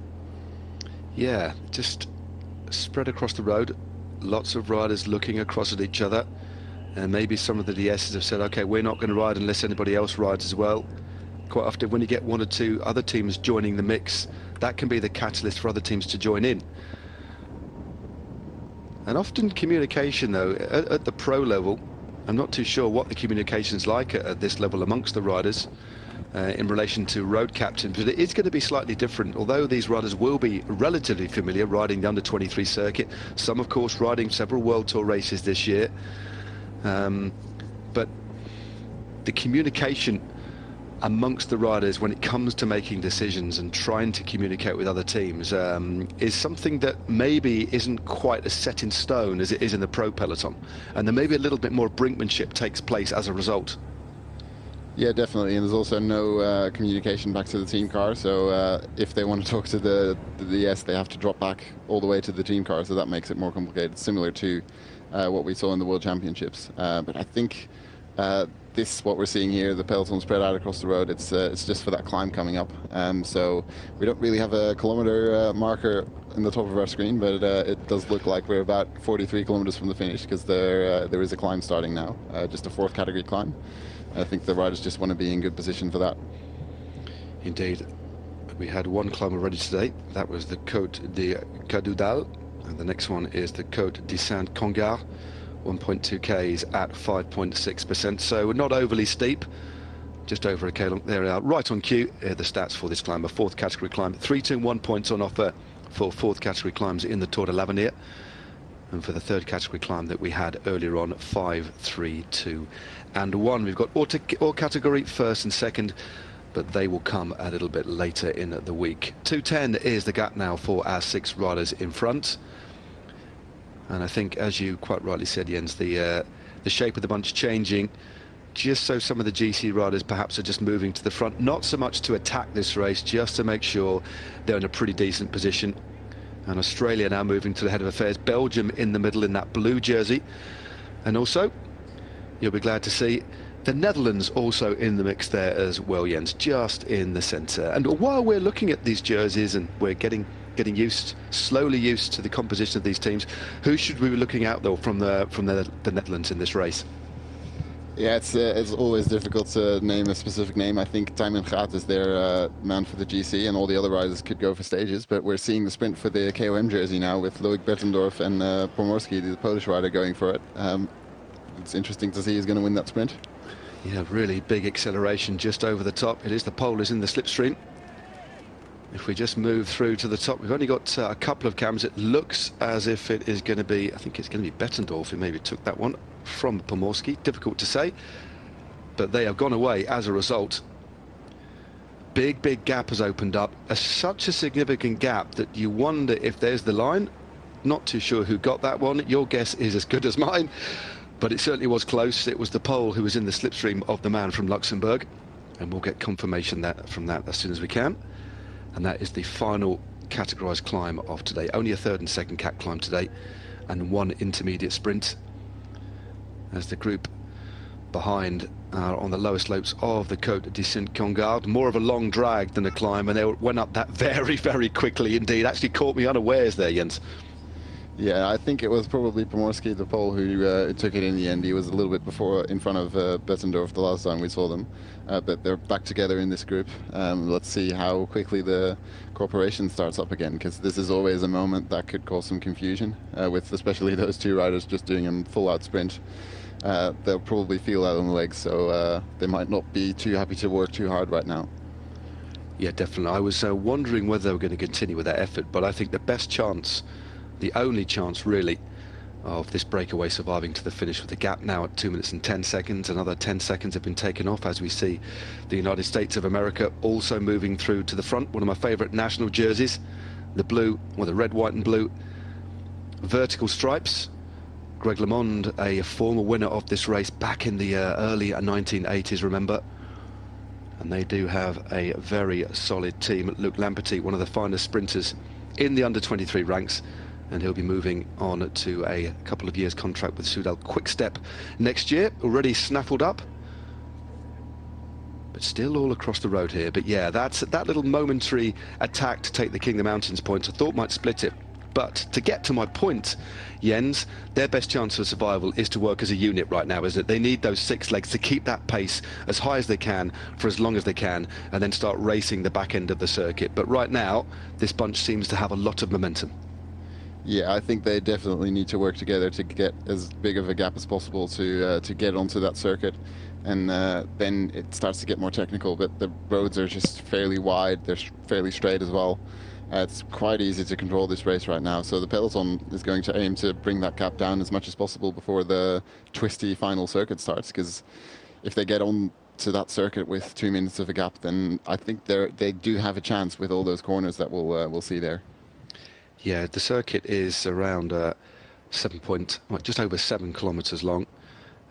Yeah, just spread across the road, lots of riders looking across at each other, and maybe some of the DSs have said, okay, we're not going to ride unless anybody else rides as well. Quite often when you get 1 or 2 other teams joining the mix, that can be the catalyst for other teams to join in. And often communication, though, at the pro level, I'm not too sure what the communication's like at this level amongst the riders in relation to road captains, but it is going to be slightly different. Although these riders will be relatively familiar riding the under-23 circuit, some of course riding several World Tour races this year, but the communication amongst the riders when it comes to making decisions and trying to communicate with other teams is something that maybe isn't quite as set in stone as it is in the pro peloton, and then maybe a little bit more brinkmanship takes place as a result. Yeah, definitely, and there's also no communication back to the team car, so if they want to talk to the DS, they have to drop back all the way to the team car, so that makes it more complicated, similar to what we saw in the World Championships. But I think What we're seeing here, the peloton spread out across the road, it's just for that climb coming up. So we don't really have a kilometer marker in the top of our screen, but it does look like we're about 43 kilometers from the finish, because there is a climb starting now, just a 4th category climb. I think the riders just want to be in good position for that. Indeed. We had one climb already today. That was the Côte de Cadoudal, and the next one is the Côte de Saint-Congar, 1.2 Ks at 5.6%, so not overly steep, just over a K long. There we are, right on cue. Here are the stats for this climb: a 4th category climb, 3, 2, and 1 points on offer for 4th category climbs in the Tour de l'Avenir, and for the 3rd category climb that we had earlier on, 5, 3, 2, and 1. We've got all category 1st and 2nd, but they will come a little bit later in the week. 2:10 is the gap now for our 6 riders in front. And I think, as you quite rightly said, Jens, the shape of the bunch changing, just so some of the GC riders perhaps are just moving to the front, not so much to attack this race, just to make sure they're in a pretty decent position. And Australia now moving to the head of affairs, Belgium in the middle in that blue jersey, and also, you'll be glad to see, the Netherlands also in the mix there as well, Jens, just in the centre. And while we're looking at these jerseys and we're getting slowly used to the composition of these teams, who should we be looking out though from the Netherlands in this race? Yeah, it's always difficult to name a specific name. I think Tijmen Gaat is their man for the GC, and all the other riders could go for stages, but we're seeing the sprint for the KOM jersey now with Loic Bertendorf and Pomorski, the Polish rider, going for it. It's interesting to see who's going to win that sprint. Yeah, really big acceleration just over the top. It is the Polish in the slipstream. If we just move through to the top, we've only got a couple of cams. It looks as if it is going to be, I think it's going to be Bettendorf who maybe took that one from Pomorski. Difficult to say, but they have gone away as a result. Big gap has opened up. Such a significant gap that you wonder if there's the line. Not too sure who got that one. Your guess is as good as mine, but it certainly was close. It was the Pole who was in the slipstream of the man from Luxembourg, and we'll get confirmation from that as soon as we can. And that is the final categorised climb of today. Only a 3rd and 2nd cat climb today, and 1 intermediate sprint, as the group behind are on the lower slopes of the Côte de Saint-Congar. More of a long drag than a climb, and they went up that very quickly indeed. Actually caught me unawares there, Jens. Yeah, I think it was probably Pomorski, the Pole, who took it in the end. He was a little bit in front of Bettendorf the last time we saw them. But they're back together in this group. Let's see how quickly the cooperation starts up again, because this is always a moment that could cause some confusion, with especially those 2 riders just doing a full-out sprint. They'll probably feel out on the legs, so they might not be too happy to work too hard right now. Yeah, definitely. I was wondering whether they were going to continue with that effort, but I think the best chance, the only chance really, of this breakaway surviving to the finish, with the gap now at 2 minutes and 10 seconds. Another 10 seconds have been taken off as we see the United States of America also moving through to the front. One of my favourite national jerseys, the blue, or the red, white and blue vertical stripes. Greg LeMond, a former winner of this race back in the early 1980s, remember. And they do have a very solid team. Luc Lamperty, one of the finest sprinters in the under-23 ranks, and he'll be moving on to a couple of years contract with Soudal Quickstep next year. Already snaffled up, but still all across the road here. But yeah, that little momentary attack to take the King of the Mountains point, I thought might split it. But to get to my point, Jens, their best chance of survival is to work as a unit right now, is that they need those 6 legs to keep that pace as high as they can for as long as they can, and then start racing the back end of the circuit. But right now, this bunch seems to have a lot of momentum. Yeah, I think they definitely need to work together to get as big of a gap as possible to get onto that circuit. And then it starts to get more technical, but the roads are just fairly wide, they're fairly straight as well. It's quite easy to control this race right now, so the peloton is going to aim to bring that gap down as much as possible before the twisty final circuit starts, because if they get on to that circuit with 2 minutes of a gap, then I think they do have a chance with all those corners that we'll see there. Yeah, the circuit is around just over 7 kilometres long,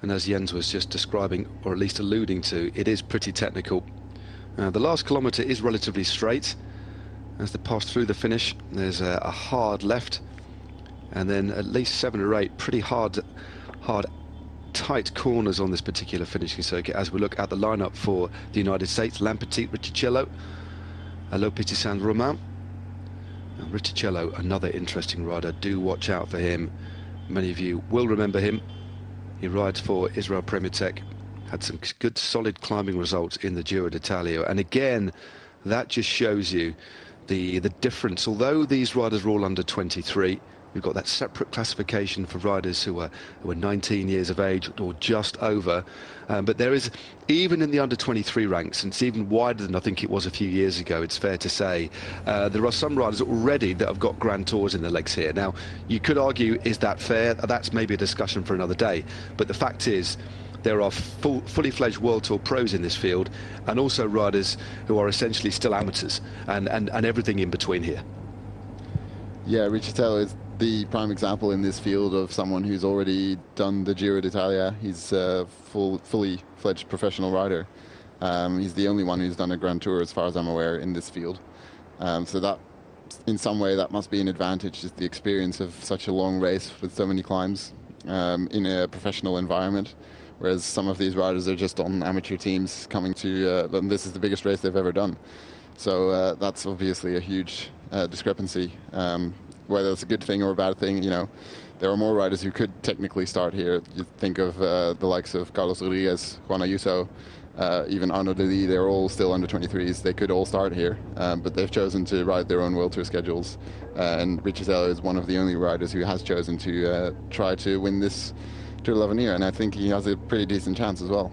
and as Jens was just describing, or at least alluding to, it is pretty technical. The last kilometre is relatively straight. As they pass through the finish, there's a hard left, and then at least 7 or 8 pretty hard tight corners on this particular finishing circuit as we look at the lineup for the United States. Lampetit, Riccicello, Petit Saint-Romain. Riccicello, another interesting rider. Do watch out for him. Many of you will remember him. He rides for Israel Premier Tech. Had some good solid climbing results in the Giro d'Italia, and again that just shows you the difference. Although these riders are all under 23, we've got that separate classification for riders who are 19 years of age or just over, but there is, even in the under 23 ranks, and it's even wider than I think it was a few years ago, it's fair to say, there are some riders already that have got Grand Tours in their legs here. Now you could argue, is that fair? That's maybe a discussion for another day, but the fact is there are fully fledged World Tour pros in this field, and also riders who are essentially still amateurs, and everything in between here. Yeah, Riccicello is the prime example in this field of someone who's already done the Giro d'Italia. He's a fully fledged professional rider. He's the only one who's done a Grand Tour, as far as I'm aware, in this field. So that, in some way, that must be an advantage, just the experience of such a long race with so many climbs in a professional environment. Whereas some of these riders are just on amateur teams coming to, and this is the biggest race they've ever done. So that's obviously a huge discrepancy. Whether it's a good thing or a bad thing, you know, there are more riders who could technically start here. You think of the likes of Carlos Rodriguez, Juan Ayuso, even Arnaud Delis. They're all still under 23s. They could all start here, but they've chosen to ride their own World Tour schedules. And Riccicello is one of the only riders who has chosen to try to win this Tour de l'Avenir, and I think he has a pretty decent chance as well.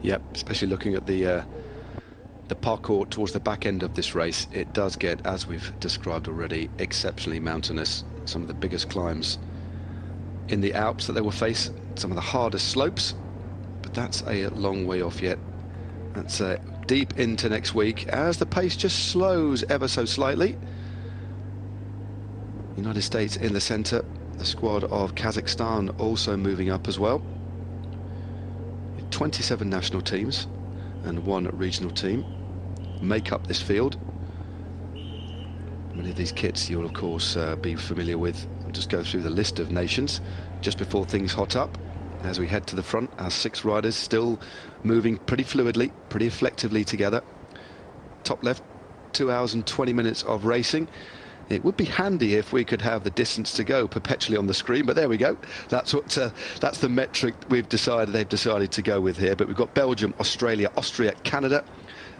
Yep, especially looking at the parcours towards the back end of this race. It does get, as we've described already, exceptionally mountainous. Some of the biggest climbs in the Alps that they will face, some of the hardest slopes, but that's a long way off yet. That's deep into next week as the pace just slows ever so slightly. United States in the centre, the squad of Kazakhstan also moving up as well. 27 national teams and one regional team make up this field. Many of these kits you'll of course be familiar with. I'll just go through the list of nations just before things hot up. As we head to the front, our 6 riders still moving pretty fluidly, pretty effectively together. Top left, 2 hours and 20 minutes of racing. It would be handy if we could have the distance to go perpetually on the screen, but there we go. That's the metric they've decided to go with here. But we've got Belgium, Australia, Austria, Canada,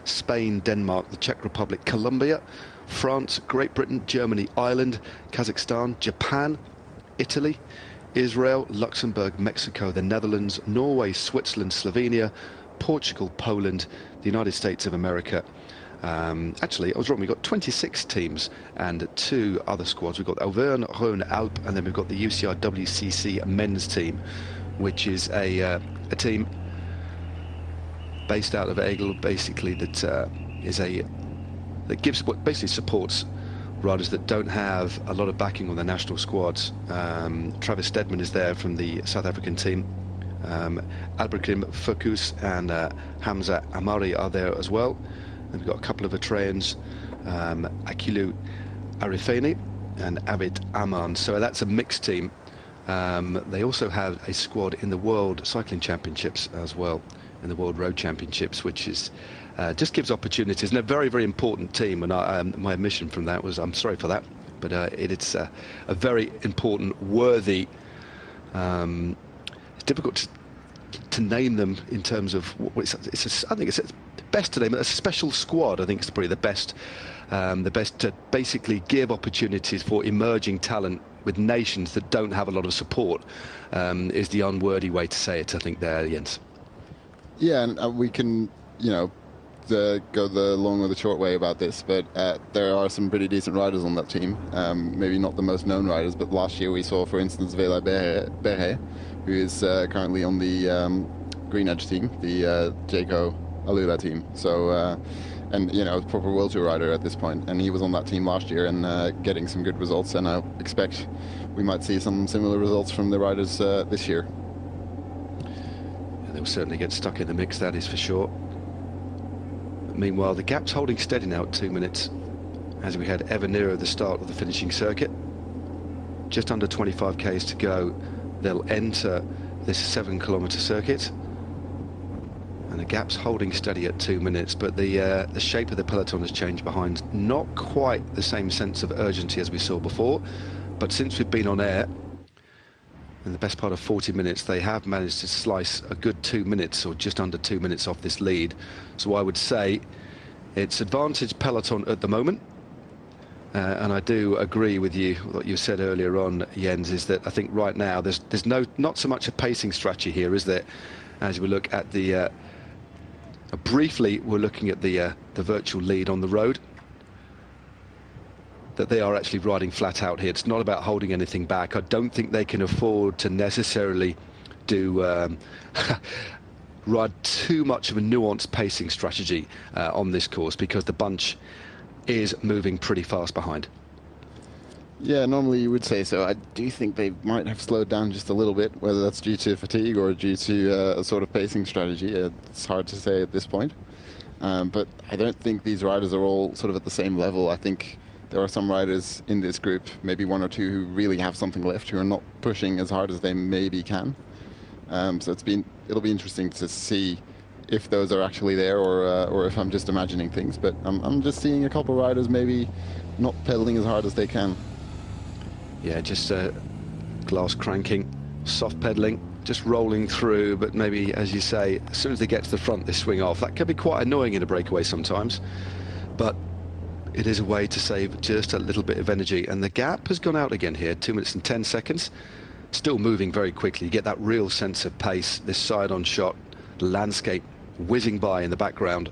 Spain, Denmark, the Czech Republic, Colombia, France, Great Britain, Germany, Ireland, Kazakhstan, Japan, Italy, Israel, Luxembourg, Mexico, the Netherlands, Norway, Switzerland, Slovenia, Portugal, Poland, the United States of America. Actually, I was wrong. We've got 26 teams and 2 other squads. We've got Auvergne-Rhône-Alpes, and then we've got the UCI WCC men's team, which is a team based out of Aigle, basically, that basically supports riders that don't have a lot of backing on their national squads. Travis Steadman is there from the South African team. Alberkim Fokus and Hamza Amari are there as well. And we've got a couple of Eritreans, Akilu Arifeni and Abid Aman. So that's a mixed team. They also have a squad in the World Cycling Championships as well, in the World Road Championships, which is just gives opportunities, and a very, very important team. And my admission from that was, I'm sorry for that, but it's a very important, worthy. It's difficult to name them in terms of what I think it's best to name it a special squad. I think it's probably the best to basically give opportunities for emerging talent with nations that don't have a lot of support, is the unworthy way to say it, I think, there, Jens. Yeah, and we can, go the long or the short way about this, but there are some pretty decent riders on that team. Maybe not the most known riders, but last year we saw, for instance, Vela Berhe, who is currently on the Green Edge team, the Jaco Alula team. So, and proper World Tour rider at this point, and he was on that team last year and getting some good results. And I expect we might see some similar results from the riders this year. They'll certainly get stuck in the mix, that is for sure. Meanwhile, the gap's holding steady now at 2 minutes as we head ever nearer the start of the finishing circuit. Just under 25 k's to go. They'll enter this 7-kilometre circuit. And the gap's holding steady at 2 minutes, but the shape of the peloton has changed behind. Not quite the same sense of urgency as we saw before, but since we've been on air, in the best part of 40 minutes, they have managed to slice a good 2 minutes, or just under 2 minutes, off this lead. So I would say it's advantage peloton at the moment. And I do agree with you, what you said earlier on, Jens, is that I think right now there's not so much a pacing strategy here, is there? As we look at the briefly, we're looking at the virtual lead on the road, that they are actually riding flat out here. It's not about holding anything back. I don't think they can afford to necessarily do ride too much of a nuanced pacing strategy on this course, because the bunch is moving pretty fast behind. Yeah, normally you would say so. I do think they might have slowed down just a little bit, whether that's due to fatigue or due to a sort of pacing strategy. It's hard to say at this point. But I don't think these riders are all sort of at the same level. I think there are some riders in this group, maybe one or two, who really have something left, who are not pushing as hard as they maybe can. So it'll be interesting to see if those are actually there, or if I'm just imagining things. But I'm just seeing a couple of riders maybe not pedaling as hard as they can. Yeah, just glass cranking, soft pedaling, just rolling through, but maybe, as you say, as soon as they get to the front, they swing off. That can be quite annoying in a breakaway sometimes, but it is a way to save just a little bit of energy. And the gap has gone out again here, 2 minutes and 10 seconds. Still moving very quickly. You get that real sense of pace, this side-on shot, the landscape whizzing by in the background.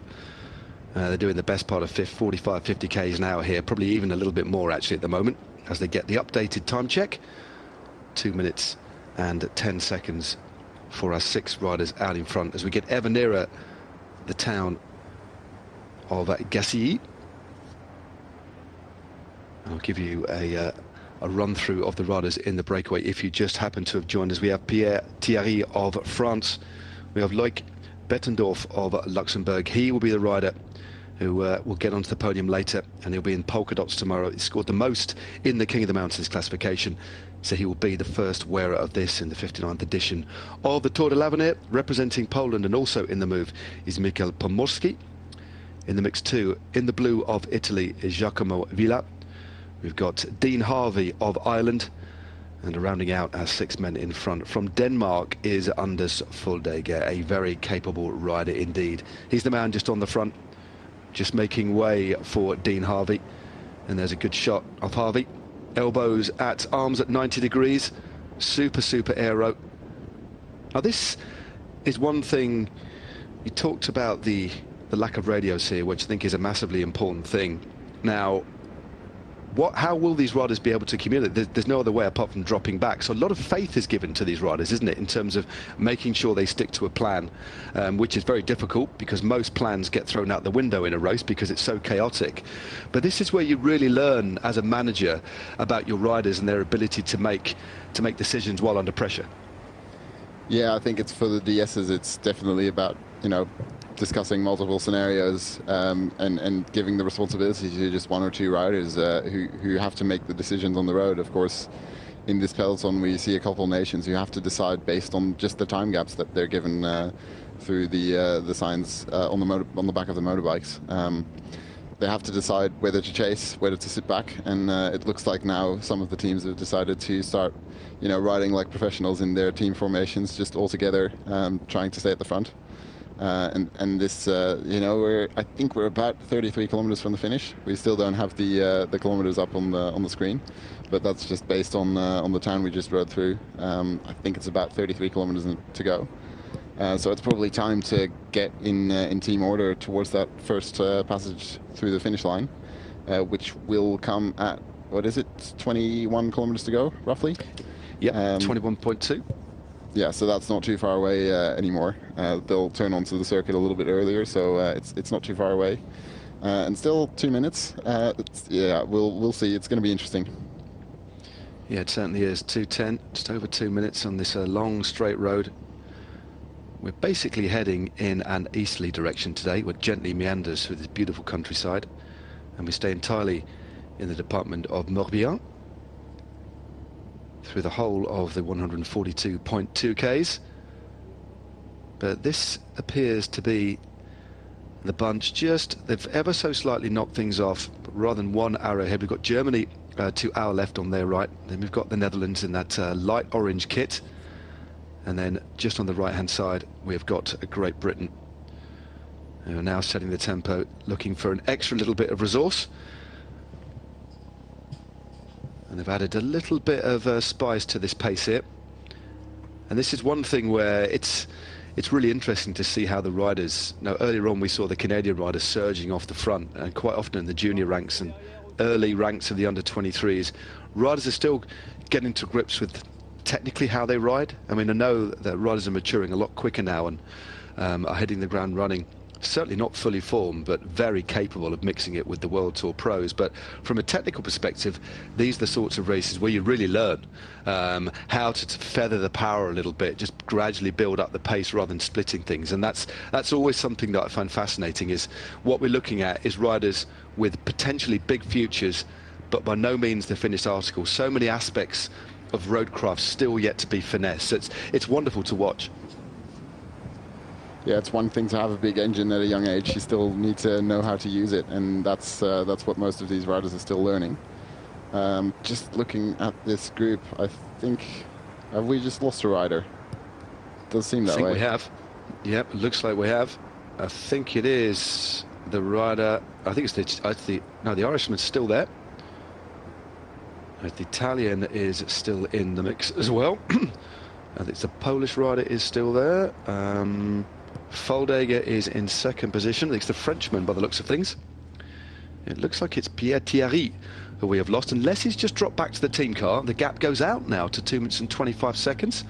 They're doing the best part of 45, 50 k's an hour here, probably even a little bit more actually at the moment, as they get the updated time check. 2 minutes and 10 seconds for our 6 riders out in front, as we get ever nearer the town of Gacilly. I'll give you a run through of the riders in the breakaway if you just happen to have joined us. We have Pierre Thierry of France. We have Loic Bettendorf of Luxembourg. He will be the rider who will get onto the podium later, and he'll be in polka dots tomorrow. He scored the most in the King of the Mountains classification, so he will be the first wearer of this in the 59th edition of the Tour de l'Avenir. Representing Poland and also in the move is Michael Pomorski. In the mix too, in the blue of Italy, is Giacomo Villa. We've got Dean Harvey of Ireland, and rounding out our 6 men in front from Denmark is Anders Foldager, a very capable rider indeed. He's the man just on the front, just making way for Dean Harvey. And there's a good shot of Harvey. Elbows at arms at 90 degrees. Super aero. Now this is one thing. You talked about the lack of radios here, which I think is a massively important thing. Now, how will these riders be able to communicate? There's no other way apart from dropping back. So a lot of faith is given to these riders, isn't it, in terms of making sure they stick to a plan, which is very difficult because most plans get thrown out the window in a race because it's so chaotic. But this is where you really learn as a manager about your riders and their ability to make decisions while under pressure. Yeah, I think it's for the DSs. It's definitely about, discussing multiple scenarios and giving the responsibility to just one or two riders who have to make the decisions on the road. Of course, in this peloton, we see a couple of nations who have to decide based on just the time gaps that they're given through the signs on the back of the motorbikes. They have to decide whether to chase, whether to sit back, and it looks like now some of the teams have decided to start, riding like professionals in their team formations, just all together, trying to stay at the front. And this, I think we're about 33 kilometers from the finish. We still don't have the kilometers up on the screen, but that's just based on the time we just rode through. I think it's about 33 kilometers to go. So it's probably time to get in team order towards that first passage through the finish line, which will come at, 21 kilometers to go, roughly? Yeah, 21.2. Yeah, so that's not too far away anymore. They'll turn onto the circuit a little bit earlier, so it's not too far away. And still 2 minutes. We'll see. It's going to be interesting. Yeah, it certainly is. 2:10, just over 2 minutes on this long straight road. We're basically heading in an easterly direction today. We're gently meanders through this beautiful countryside, and we stay entirely in the department of Morbihan. through the whole of the 142.2 Ks. But this appears to be the bunch they've ever so slightly knocked things off. But rather than one arrow ahead, we've got Germany to our left on their right. Then we've got the Netherlands in that light orange kit. And then just on the right-hand side, we've got Great Britain, who are now setting the tempo, looking for an extra little bit of resource. And they've added a little bit of spice to this pace here. And this is one thing where it's really interesting to see how the riders... Now, earlier on we saw the Canadian riders surging off the front, and quite often in the junior ranks and early ranks of the under-23s, riders are still getting to grips with technically how they ride. I mean, I know that riders are maturing a lot quicker now and are hitting the ground running. Certainly not fully formed, but very capable of mixing it with the World Tour pros. But from a technical perspective, these are the sorts of races where you really learn how to feather the power a little bit, just gradually build up the pace rather than splitting things. And that's always something that I find fascinating, is what we're looking at is riders with potentially big futures, but by no means the finished article. So many aspects of roadcraft still yet to be finessed. It's wonderful to watch. Yeah, it's one thing to have a big engine at a young age. You still need to know how to use it, and that's what most of these riders are still learning. Just looking at this group, I think, have we just lost a rider? Does seem that way. I think we have. Yep, looks like we have. I think it is the rider. I think it's the Irishman's still there. The Italian is still in the mix as well. I think the Polish rider is still there. Foldager is in second position. I think it's the Frenchman by the looks of things. It looks like it's Pierre Thierry who we have lost, unless he's just dropped back to the team car. The gap goes out now to 2 minutes and 25 seconds.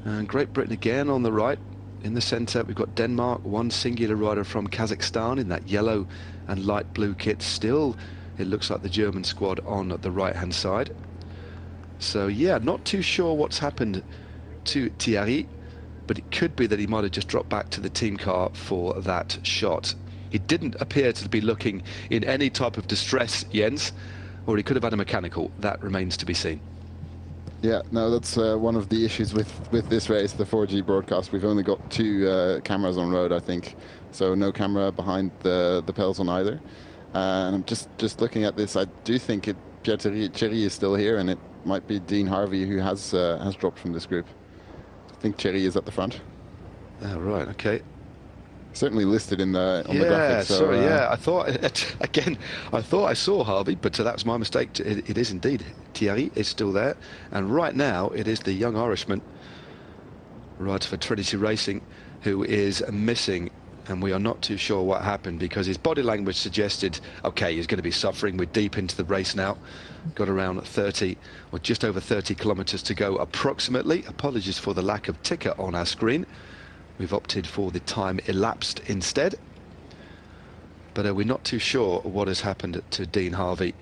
And Great Britain again on the right. In the centre, we've got Denmark, one singular rider from Kazakhstan in that yellow and light blue kit. Still, it looks like the German squad on the right-hand side. So, yeah, not too sure what's happened to Thierry, but it could be that he might have just dropped back to the team car for that shot. He didn't appear to be looking in any type of distress, Jens, or he could have had a mechanical. That remains to be seen. Yeah, no, that's one of the issues with this race, the 4G broadcast. We've only got two cameras on road, I think, so no camera behind the peloton either. And I'm just looking at this, I do think Pierre Thierry is still here, and it might be Dean Harvey who has dropped from this group. I think Thierry is at the front. Oh, right, okay. Certainly listed on the graphics. So, sorry, I thought I saw Harvey, but that was my mistake. It is indeed. Thierry is still there, and right now it is the young Irishman, rides for Trinity Racing, who is missing, and we are not too sure what happened, because his body language suggested, okay, he's going to be suffering. We're deep into the race now. Got around 30, or just over 30 kilometres to go approximately. Apologies for the lack of ticker on our screen. We've opted for the time elapsed instead. But we're not too sure what has happened to Dean Harvey.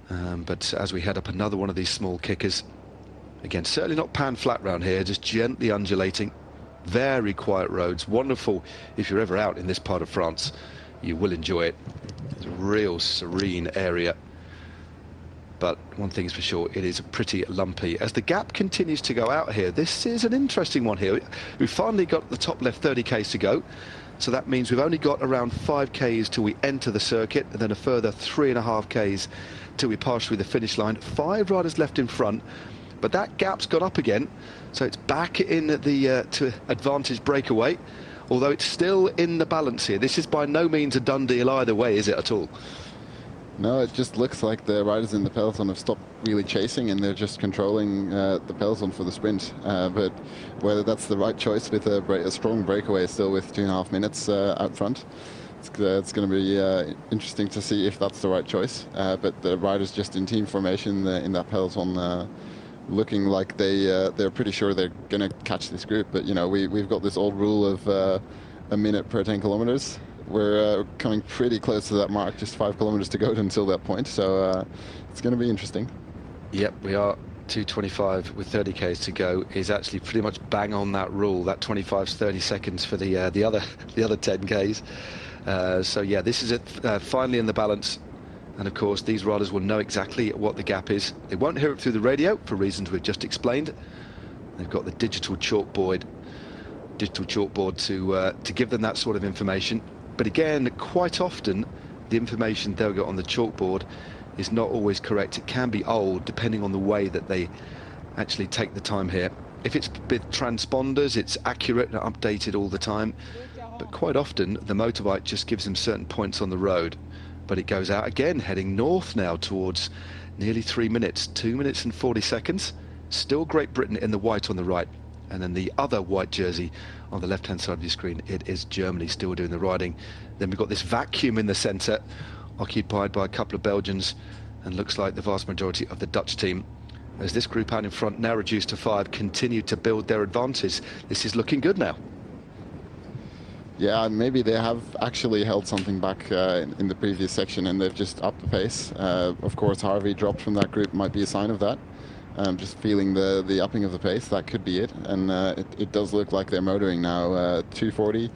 But as we head up another one of these small kickers, again, certainly not pan flat round here, just gently undulating. Very quiet roads, wonderful if you're ever out in this part of France. You will enjoy it. It's a real serene area. But one thing is for sure, it is pretty lumpy. As the gap continues to go out here, this is an interesting one here. We've finally got the top left 30 Ks to go. So that means we've only got around 5 Ks till we enter the circuit, and then a further 3.5 Ks till we pass through the finish line. 5 riders left in front, but that gap's gone up again. So it's back in the to advantage breakaway, although it's still in the balance here. This is by no means a done deal either way, is it at all? No, it just looks like the riders in the peloton have stopped really chasing, and they're just controlling the peloton for the sprint. But whether that's the right choice with a strong breakaway still with 2.5 minutes out front, it's going to be interesting to see if that's the right choice. But the riders just in team formation in that peloton, looking like they're pretty sure they're going to catch this group. But, you know, we've got this old rule of a minute per 10 kilometers. We're coming pretty close to that mark, just 5 kilometers to go until that point. So it's going to be interesting. Yep, we are. 2:25 with 30 Ks to go is actually pretty much bang on that rule. That 25 is 30 seconds for the other 10 Ks. So yeah, this is it. Finally in the balance. And of course, these riders will know exactly what the gap is. They won't hear it through the radio for reasons we've just explained. They've got the digital chalkboard to give them that sort of information. But again, quite often, the information they'll get on the chalkboard is not always correct. It can be old, depending on the way that they actually take the time here. If it's with transponders, it's accurate and updated all the time. But quite often, the motorbike just gives them certain points on the road. But it goes out again, heading north now towards nearly 3 minutes, 2 minutes and 40 seconds. Still Great Britain in the white on the right. And then the other white jersey on the left-hand side of your screen, it is Germany still doing the riding. Then we've got this vacuum in the centre, occupied by a couple of Belgians, and looks like the vast majority of the Dutch team. As this group out in front, now reduced to 5, continue to build their advantage. This is looking good now. Yeah, maybe they have actually held something back in the previous section, and they've just upped the pace. Of course, Harvey dropped from that group might be a sign of that. Just feeling the upping of the pace, that could be it. And it does look like they're motoring now 240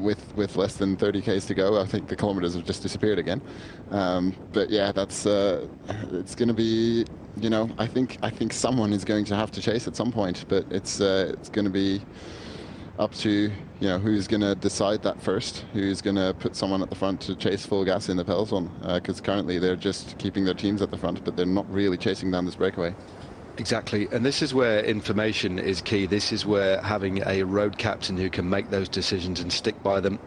with less than 30 k's to go. I think the kilometers have just disappeared again. But yeah, that's it's going to be, you know, I think someone is going to have to chase at some point, but it's going to be up to, you know, who's going to decide that first, who's going to put someone at the front to chase full gas in the peloton, because currently they're just keeping their teams at the front, but they're not really chasing down this breakaway. Exactly, and this is where information is key. This is where having a road captain who can make those decisions and stick by them.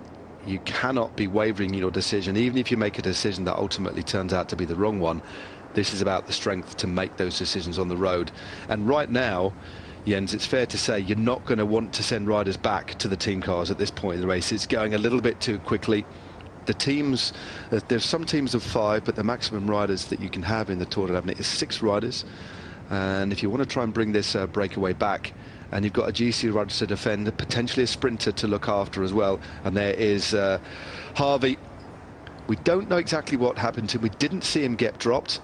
You cannot be wavering in your decision, even if you make a decision that ultimately turns out to be the wrong one. This is about the strength to make those decisions on the road. And right now, Jens, it's fair to say you're not going to want to send riders back to the team cars at this point in the race. It's going a little bit too quickly. The teams, there's some teams of 5, but the maximum riders that you can have in the Tour de l'Avenir is 6 riders. And if you want to try and bring this breakaway back, and you've got a GC rider to defend, potentially a sprinter to look after as well, and there is Harvey. We don't know exactly what happened to him. We didn't see him get dropped.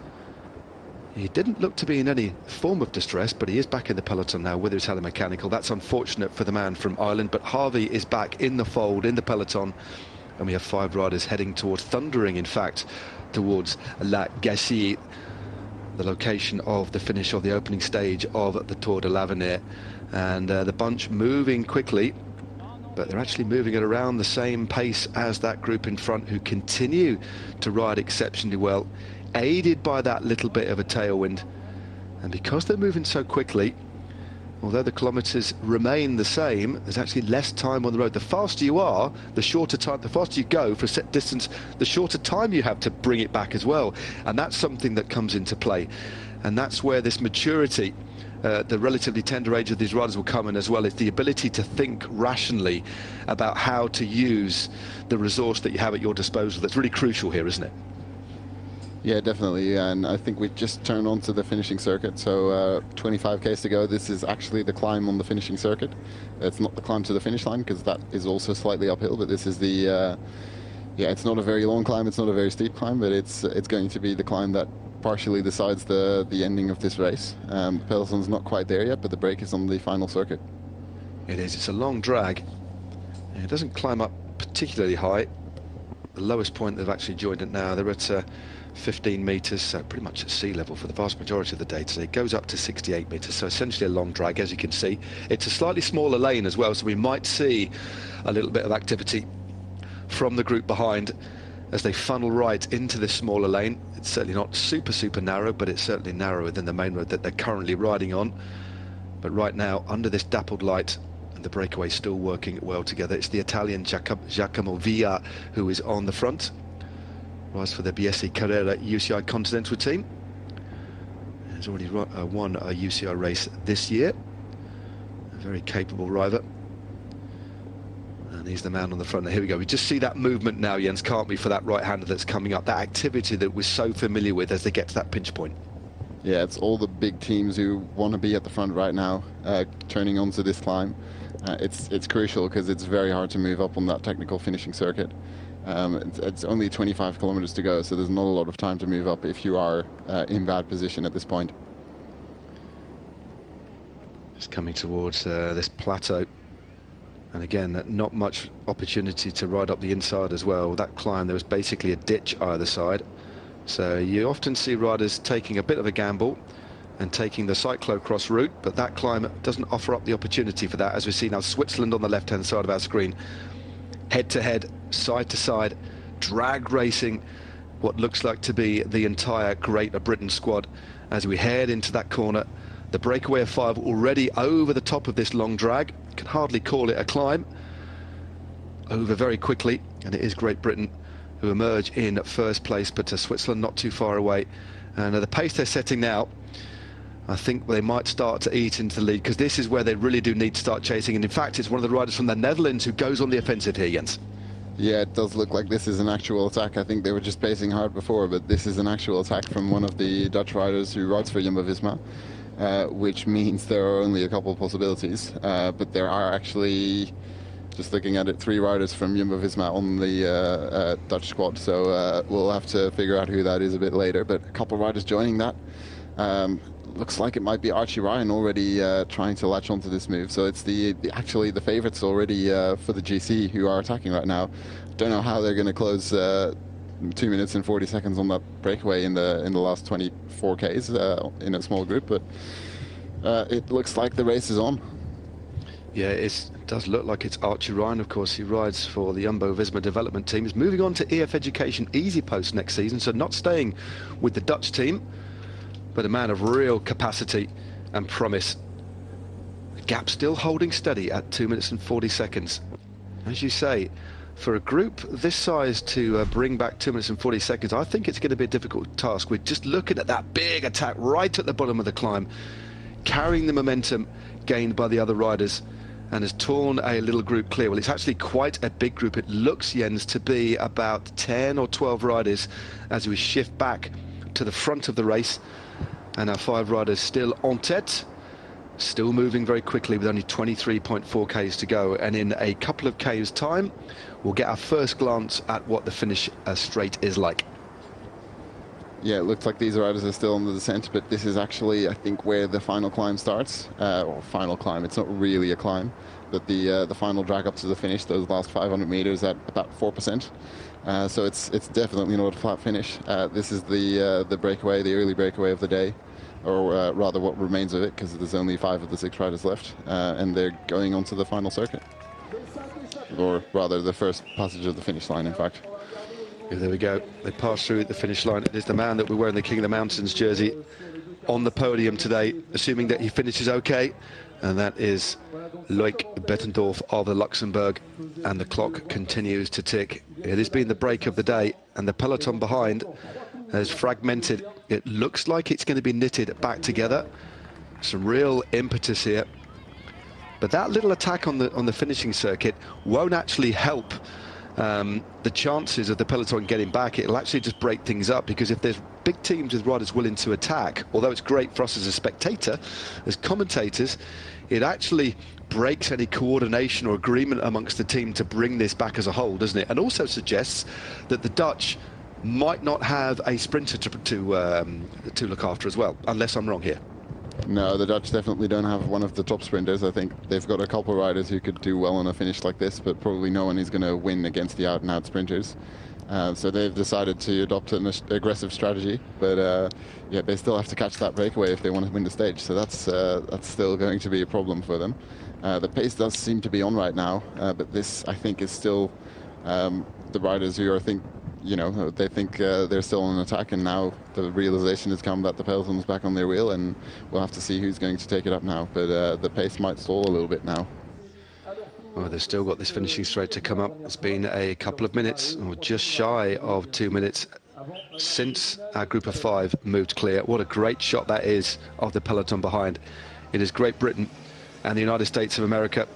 He didn't look to be in any form of distress, but he is back in the peloton now with his telemechanical. That's unfortunate for the man from Ireland, but Harvey is back in the fold, in the peloton, and we have 5 riders heading towards, thundering in fact, towards La Gacilly, the location of the finish of the opening stage of the Tour de l'Avenir. And the bunch moving quickly, but they're actually moving at around the same pace as that group in front, who continue to ride exceptionally well, aided by that little bit of a tailwind. And because they're moving so quickly, although the kilometers remain the same, there's actually less time on the road. The faster you are, the shorter time, the faster you go for a set distance, the shorter time you have to bring it back as well. And that's something that comes into play. And that's where this maturity, the relatively tender age of these riders will come in as well. It's the ability to think rationally about how to use the resource that you have at your disposal. That's really crucial here, isn't it? Yeah, definitely, and I think we've just turned onto the finishing circuit, so 25 k's to go. This is actually the climb on the finishing circuit. It's not the climb to the finish line, because that is also slightly uphill, but this is the, yeah, it's not a very long climb, it's not a very steep climb, but it's going to be the climb that partially decides the ending of this race. The peloton's not quite there yet, but the break is on the final circuit. It is, it's a long drag. It doesn't climb up particularly high. The lowest point they've actually joined it now, they're at 15 metres, so pretty much at sea level for the vast majority of the day today. It goes up to 68 metres, so essentially a long drag, as you can see. It's a slightly smaller lane as well, so we might see a little bit of activity from the group behind as they funnel right into this smaller lane. It's certainly not super narrow, but it's certainly narrower than the main road that they're currently riding on. But right now, under this dappled light, and the breakaway still working well together, it's the Italian Giacomo Villa who is on the front. Rides for the BSC Carrera UCI Continental team. He's already won a UCI race this year. A very capable rider. And he's the man on the front. Here we go. We just see that movement now, Jens, can't we, for that right-hander that's coming up. That activity that we're so familiar with as they get to that pinch point. Yeah, it's all the big teams who want to be at the front right now, turning onto this climb. It's crucial because it's very hard to move up on that technical finishing circuit. It's only 25 kilometers to go, so there's not a lot of time to move up if you are in bad position at this point. Just coming towards this plateau, and again, not much opportunity to ride up the inside as well. That climb, there was basically a ditch either side, So you often see riders taking a bit of a gamble and taking the cyclocross route, but that climb doesn't offer up the opportunity for that, as we see now Switzerland on the left-hand side of our screen. Head-to-head, side-to-side, drag racing what looks like to be the entire Greater Britain squad as we head into that corner. The breakaway of 5 already over the top of this long drag. Can hardly call it a climb. Over very quickly, and it is Great Britain who emerge in first place, but Switzerland not too far away. And the pace they're setting now, I think they might start to eat into the lead, because this is where they really do need to start chasing. And in fact, it's one of the riders from the Netherlands who goes on the offensive here, Jens. Yeah, it does look like this is an actual attack. I think they were just pacing hard before, but this is an actual attack from one of the Dutch riders who rides for Jumbo-Visma, which means there are only a couple of possibilities. But there are actually, just looking at it, 3 riders from Jumbo-Visma on the Dutch squad. So we'll have to figure out who that is a bit later. But a couple of riders joining that. Looks like it might be Archie Ryan already trying to latch onto this move. So it's actually the favourites already for the GC who are attacking right now. Don't know how they're going to close 2 minutes and 40 seconds on that breakaway in the last 24 Ks in a small group, but it looks like the race is on. Yeah, it does look like it's Archie Ryan. Of course, he rides for the Jumbo-Visma development team. He's moving on to EF Education Easy Post next season, so not staying with the Dutch team, but a man of real capacity and promise. The gap still holding steady at 2 minutes and 40 seconds. As you say, for a group this size to bring back 2 minutes and 40 seconds, I think it's going to be a difficult task. We're just looking at that big attack right at the bottom of the climb, carrying the momentum gained by the other riders, and has torn a little group clear. Well, it's actually quite a big group. It looks, Jens, to be about 10 or 12 riders as we shift back to the front of the race. And our 5 riders still en tête, still moving very quickly with only 23.4 Ks to go. And in a couple of Ks time, we'll get our first glance at what the finish straight is like. Yeah, it looks like these riders are still on the descent, but this is actually, I think, where the final climb starts. Or final climb, it's not really a climb, but the final drag up to the finish, those last 500 meters at about 4%. So it's definitely not a flat finish. This is the breakaway, the early breakaway of the day, or rather what remains of it, because there's only 5 of the 6 riders left, and they're going on to the final circuit. Or rather, the first passage of the finish line, in fact. Yeah, there we go. They pass through the finish line. It is the man that we're wearing the King of the Mountains jersey on the podium today, assuming that he finishes okay. And that is Loic Bettendorf of the Luxembourg. And the clock continues to tick. It has been the break of the day, and the peloton behind has fragmented. It looks like it's going to be knitted back together. Some real impetus here. But that little attack on the finishing circuit won't actually help the chances of the peloton getting back. It'll actually just break things up, because if there's big teams with riders willing to attack, although it's great for us as a spectator, as commentators, it actually breaks any coordination or agreement amongst the team to bring this back as a whole, doesn't it? And also suggests that the Dutch might not have a sprinter to look after as well, unless I'm wrong here. No, the Dutch definitely don't have one of the top sprinters. I think they've got a couple of riders who could do well on a finish like this, but probably no one is going to win against the out-and-out sprinters. So they've decided to adopt an aggressive strategy, but yeah, they still have to catch that breakaway if they want to win the stage. So that's still going to be a problem for them. The pace does seem to be on right now, but this, I think, is still the riders who they think they're still on attack, and now the realization has come that the peloton's back on their wheel, and we'll have to see who's going to take it up now. But the pace might stall a little bit now. Well, they've still got this finishing straight to come up. It's been a couple of minutes, or just shy of 2 minutes, since our group of 5 moved clear. What a great shot that is of the peloton behind. It is Great Britain and the United States of America.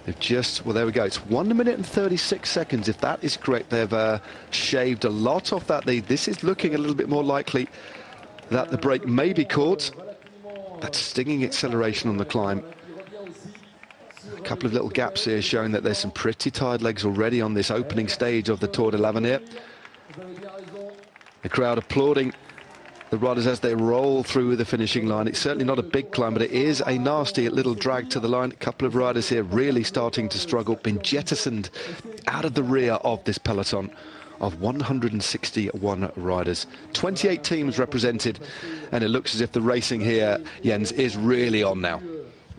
They've just, well, there we go. It's 1 minute and 36 seconds. If that is correct, they've shaved a lot off that lead. This is looking a little bit more likely that the break may be caught. That stinging acceleration on the climb. A couple of little gaps here showing that there's some pretty tired legs already on this opening stage of the Tour de l'Avenir. The crowd applauding the riders as they roll through the finishing line. It's certainly not a big climb, but it is a nasty little drag to the line. A couple of riders here really starting to struggle, been jettisoned out of the rear of this peloton of 161 riders. 28 teams represented, and it looks as if the racing here, Jens, is really on now.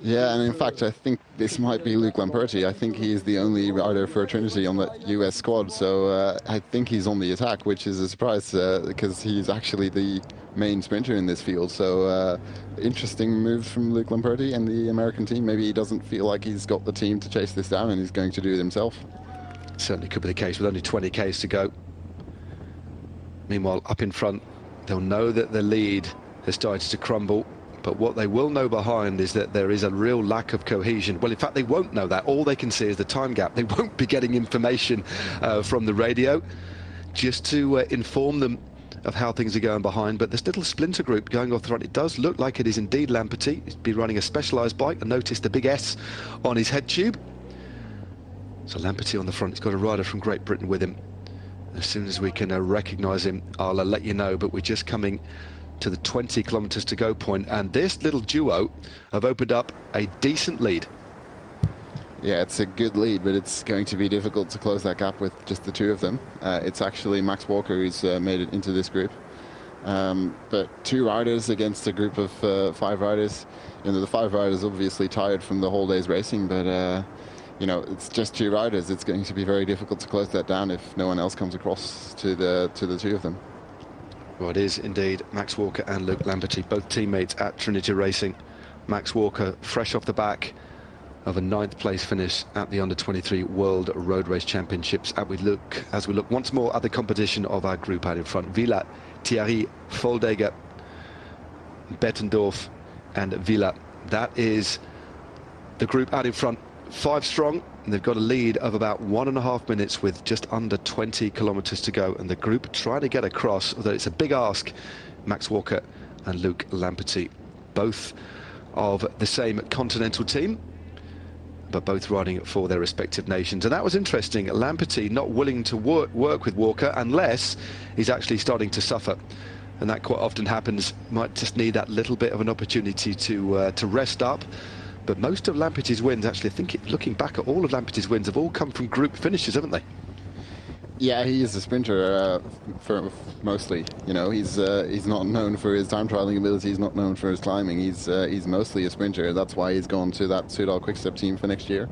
Yeah, and in fact, I think this might be Luke Lamperti. I think he's the only rider for Trinity on the US squad, so I think he's on the attack, which is a surprise because he's actually the main sprinter in this field. So interesting move from Luke Lamperti and the American team. Maybe he doesn't feel like he's got the team to chase this down and he's going to do it himself. Certainly could be the case with only 20 Ks to go. Meanwhile, up in front, they'll know that the lead has started to crumble. But what they will know behind is that there is a real lack of cohesion. Well, in fact, they won't know that. All they can see is the time gap. They won't be getting information from the radio just to inform them of how things are going behind. But this little splinter group going off the front, it does look like it is indeed Lamperti. He's been running a specialised bike. I noticed the big S on his head tube. So Lamperti on the front. He's got a rider from Great Britain with him. As soon as we can recognise him, I'll let you know. But we're just coming to the 20 kilometres to go point, and this little duo have opened up a decent lead. Yeah, it's a good lead, but it's going to be difficult to close that gap with just the two of them. It's actually Max Walker who's made it into this group. But two riders against a group of 5 riders. You know, the 5 riders obviously tired from the whole day's racing, but you know, it's just 2 riders. It's going to be very difficult to close that down if no one else comes across to the two of them. Well, it is indeed Max Walker and Luke Lamperti, both teammates at Trinity Racing. Max Walker fresh off the back of a 9th place finish at the Under-23 World Road Race Championships. As we look once more at the competition of our group out in front, Villa, Thierry, Foldager, Bettendorf and Villa. That is the group out in front, 5 strong. And they've got a lead of about 1.5 minutes with just under 20 kilometres to go. And the group trying to get across, although it's a big ask, Max Walker and Luke Lamperti, both of the same continental team, but both riding for their respective nations. And that was interesting. Lamperti not willing to work with Walker unless he's actually starting to suffer. And that quite often happens. Might just need that little bit of an opportunity to rest up. But most of Lamperti's wins, actually, I think looking back at all of Lamperti's wins, have all come from group finishes, haven't they? Yeah, he is a sprinter mostly. You know, he's not known for his time trialing ability. He's not known for his climbing. He's mostly a sprinter. That's why he's gone to that Soudal Quickstep team for next year.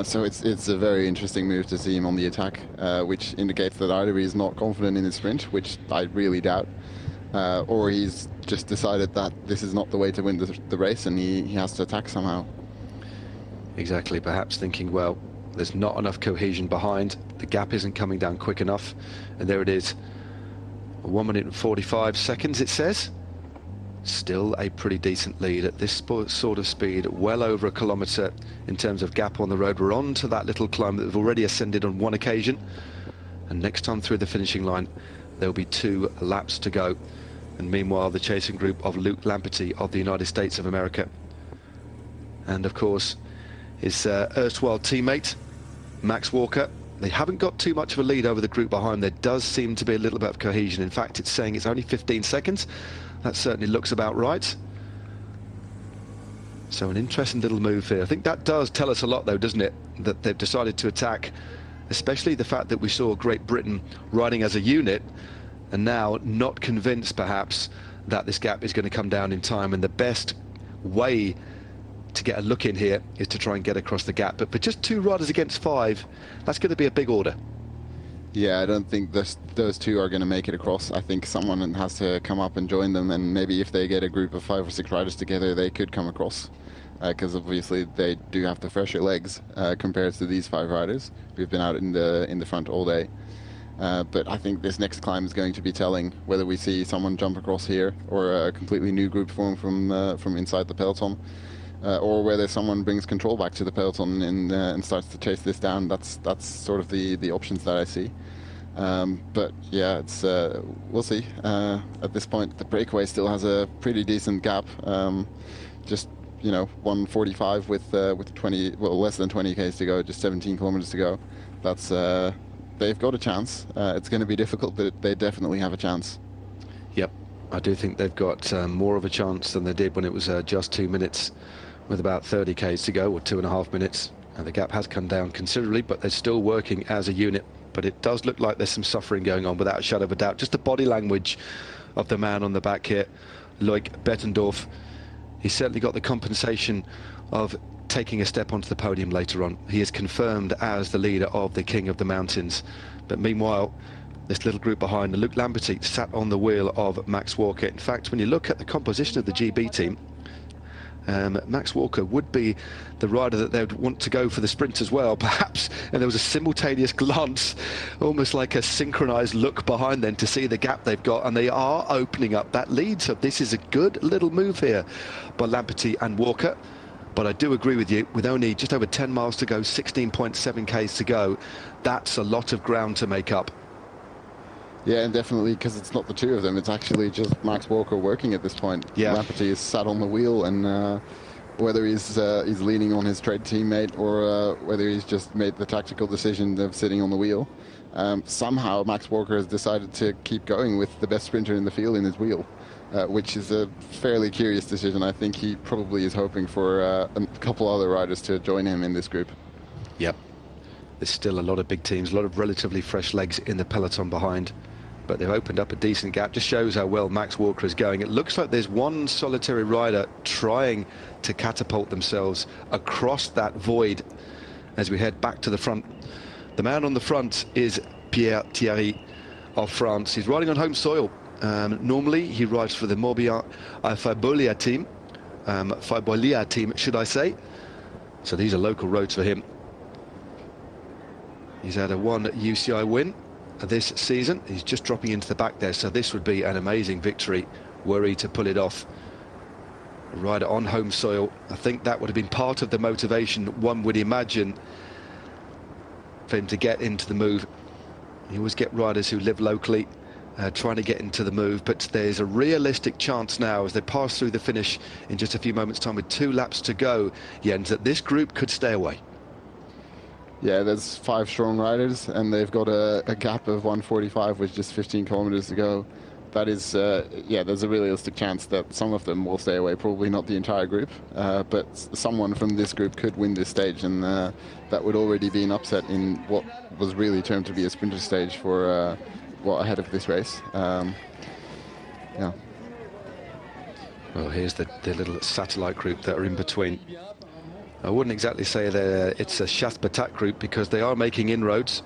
So it's a very interesting move to see him on the attack, which indicates that either he's not confident in his sprint, which I really doubt, or he's just decided that this is not the way to win the race and he has to attack somehow. Exactly, perhaps thinking, well, there's not enough cohesion behind, the gap isn't coming down quick enough, and there it is, 1 minute and 45 seconds it says. Still a pretty decent lead at this sort of speed, well over 1 kilometre in terms of gap on the road. We're on to that little climb that they've already ascended on 1 occasion, and next time through the finishing line there'll be 2 laps to go. And meanwhile, the chasing group of Luke Lamperti of the United States of America, and of course his erstwhile teammate Max Walker, they haven't got too much of a lead over the group behind. There does seem to be a little bit of cohesion. In fact, it's saying it's only 15 seconds. That certainly looks about right. So an interesting little move here. I think that does tell us a lot, though, doesn't it? That they've decided to attack, especially the fact that we saw Great Britain riding as a unit, and now not convinced perhaps that this gap is going to come down in time, and the best way to get a look in here is to try and get across the gap. But for just 2 riders against 5, that's going to be a big order. Yeah, I don't think those 2 are going to make it across. I think someone has to come up and join them, and maybe if they get a group of 5 or 6 riders together, they could come across, because obviously they do have the fresher legs compared to these 5 riders who've been out in the front all day. But I think this next climb is going to be telling whether we see someone jump across here, or a completely new group form from inside the peloton, or whether someone brings control back to the peloton and starts to chase this down. That's sort of the options that I see. But yeah, it's we'll see. At this point, the breakaway still has a pretty decent gap. Just 1:45 with 20, well, less than 20 k's to go, just 17 kilometers to go. That's they've got a chance. It's going to be difficult, but they definitely have a chance. Yep, I do think they've got more of a chance than they did when it was just 2 minutes with about 30 k's to go, or 2.5 minutes. And the gap has come down considerably, but they're still working as a unit. but it does look like there's some suffering going on without a shadow of a doubt. Just the body language of the man on the back here, Loic Bettendorf. He's certainly got the compensation of taking a step onto the podium later on. He is confirmed as the leader of the King of the Mountains. But meanwhile, this little group behind, Luc Lamberty, sat on the wheel of Max Walker. In fact, when you look at the composition of the GB team, Max Walker would be the rider that they would want to go for the sprint as well, perhaps. And there was a simultaneous glance, almost like a synchronized look behind them to see the gap they've got, and they are opening up that lead. So this is a good little move here by Lamberty and Walker. But I do agree with you, with only just over 10 miles to go, 16.7 Ks to go, that's a lot of ground to make up. Yeah, and definitely, because it's not the two of them, it's actually just Max Walker working at this point. Yeah. Lamberty is sat on the wheel, and whether he's leaning on his trade teammate or whether he's just made the tactical decision of sitting on the wheel, somehow Max Walker has decided to keep going with the best sprinter in the field in his wheel, which is a fairly curious decision. I think he probably is hoping for a couple other riders to join him in this group. Yep. There's still a lot of big teams, a lot of relatively fresh legs in the peloton behind. But they've opened up a decent gap. Just shows how well Max Walker is going. It looks like there's one solitary rider trying to catapult themselves across that void as we head back to the front. The man on the front is Pierre Thierry of France. He's riding on home soil. Normally he rides for the Morbihan Faibolia team, should I say. So these are local roads for him. He's had a one UCI win this season. He's just dropping into the back there, so this would be an amazing victory were he to pull it off. A rider on home soil, I think that would have been part of the motivation, one would imagine, for him to get into the move. You always get riders who live locally trying to get into the move, but there's a realistic chance now as they pass through the finish in just a few moments' time with 2 laps to go, Jens, that this group could stay away. Yeah, there's 5 strong riders, and they've got a gap of 1:45 with just 15 kilometers to go. That is, yeah, there's a realistic chance that some of them will stay away, probably not the entire group, but someone from this group could win this stage, and that would already be an upset in what was really termed to be a sprinter stage for, well, ahead of this race. Yeah. Well, here's the little satellite group that are in between. I wouldn't exactly say that it's a chasse patate group because they are making inroads.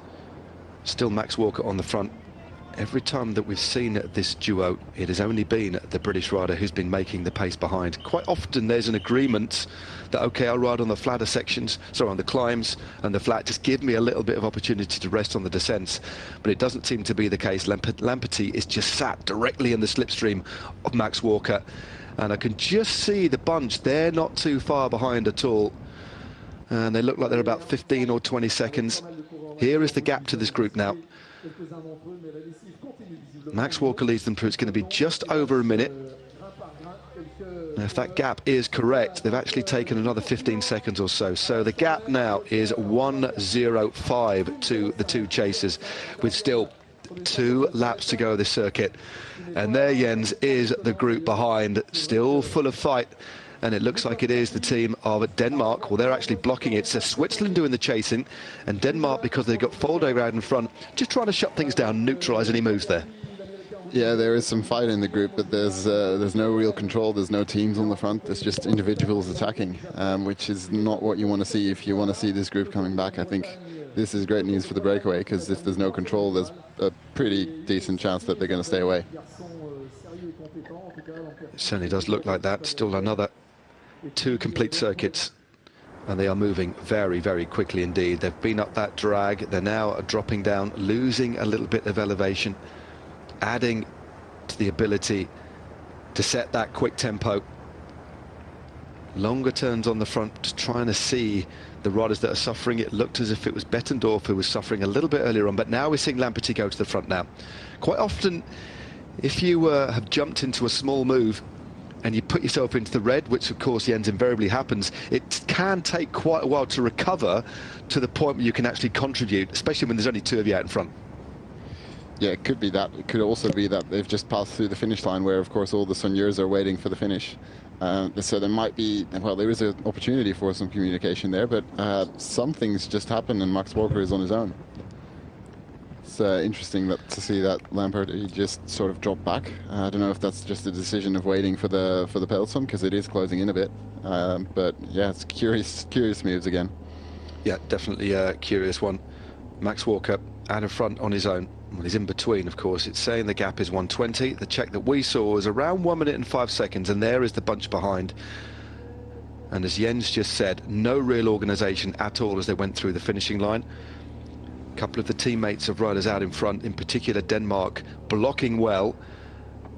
Still Max Walker on the front. Every time that we've seen this duo, it has only been the British rider who's been making the pace behind. Quite often there's an agreement that, okay, I'll ride on the flatter sections, sorry, on the climbs and the flat, just give me a little bit of opportunity to rest on the descents. But it doesn't seem to be the case. Lamberty is just sat directly in the slipstream of Max Walker. And I can just see the bunch, they're not too far behind at all. And they look like they're about 15 or 20 seconds. Here is the gap to this group now. Max Walker leads them through. It's going to be just over a minute. Now, if that gap is correct, they've actually taken another 15 seconds or so. So the gap now is 1:05 to the 2 chasers, with still 2 laps to go this circuit. And there, Jens, is the group behind, still full of fight. And it looks like it is the team of Denmark. Well, they're actually blocking it. So Switzerland doing the chasing, and Denmark, because they've got Foldager out in front, just trying to shut things down, neutralise any moves there. Yeah, there is some fight in the group, but there's no real control. There's no teams on the front. There's just individuals attacking, which is not what you want to see if you want to see this group coming back. I think this is great news for the breakaway, because if there's no control, there's a pretty decent chance that they're going to stay away. It certainly does look like that. Still another 2 complete circuits, and they are moving very, very quickly indeed. They've been up that drag. They're now dropping down, losing a little bit of elevation, adding to the ability to set that quick tempo. Longer turns on the front, just trying to see the riders that are suffering. It looked as if it was Bettendorf who was suffering a little bit earlier on, but now we're seeing Lamberty go to the front now. Quite often, if you have jumped into a small move and you put yourself into the red, which of course Jens invariably happens, it can take quite a while to recover to the point where you can actually contribute, especially when there's only 2 of you out in front. Yeah, it could be that. It could also be that they've just passed through the finish line, where of course all the soigneurs are waiting for the finish. So there might be, well, there is an opportunity for some communication there, but something's just happened and Max Walker is on his own. It's interesting to see that Lampard, he just sort of dropped back. I don't know if that's just a decision of waiting for the peloton, because it is closing in a bit. But yeah, it's curious moves again. Yeah, definitely a curious one. Max Walker out in front on his own. Well, he's in between, of course. It's saying the gap is 120. The check that we saw was around 1 minute and 5 seconds, and there is the bunch behind. And as Jens just said, no real organisation at all as they went through the finishing line. A couple of the teammates of riders out in front, in particular Denmark, blocking well.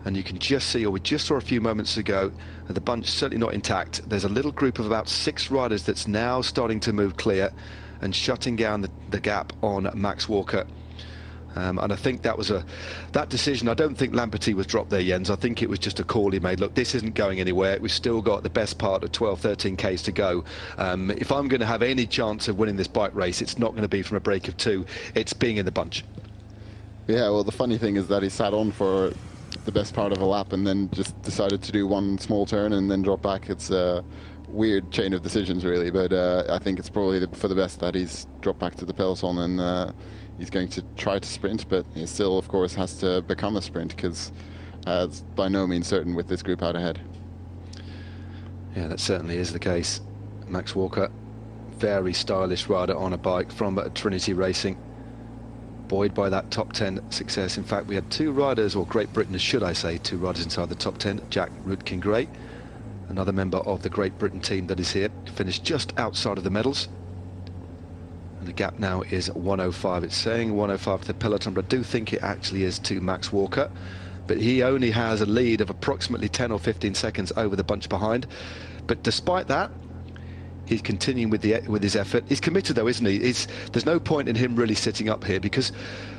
And you can just see, or we just saw a few moments ago, the bunch certainly not intact. There's a little group of about 6 riders that's now starting to move clear and shutting down the gap on Max Walker. And I think that was that decision. I don't think Lamperty was dropped there, Jens. I think it was just a call he made. Look, this isn't going anywhere. We've still got the best part of 12, 13 Ks to go. If I'm going to have any chance of winning this bike race, it's not going to be from a break of 2. It's being in the bunch. Yeah, well, the funny thing is that he sat on for the best part of a lap and then just decided to do one small turn and then drop back. It's a weird chain of decisions, really, but I think it's probably for the best that he's dropped back to the peloton, and he's going to try to sprint, but he still, of course, has to become a sprint, because it's by no means certain with this group out ahead. Yeah, that certainly is the case. Max Walker, very stylish rider on a bike from Trinity Racing, buoyed by that top 10 success. In fact, we had 2 riders, or Great Britain, should I say, 2 riders inside the top 10. Jack Rudkin-Gray, another member of the Great Britain team that is here, finished just outside of the medals. And the gap now is 105. It's saying 105 to the peloton, but I do think it actually is to Max Walker. But he only has a lead of approximately 10 or 15 seconds over the bunch behind. But despite that, he's continuing with his effort. He's committed, though, isn't he? There's no point in him really sitting up here, because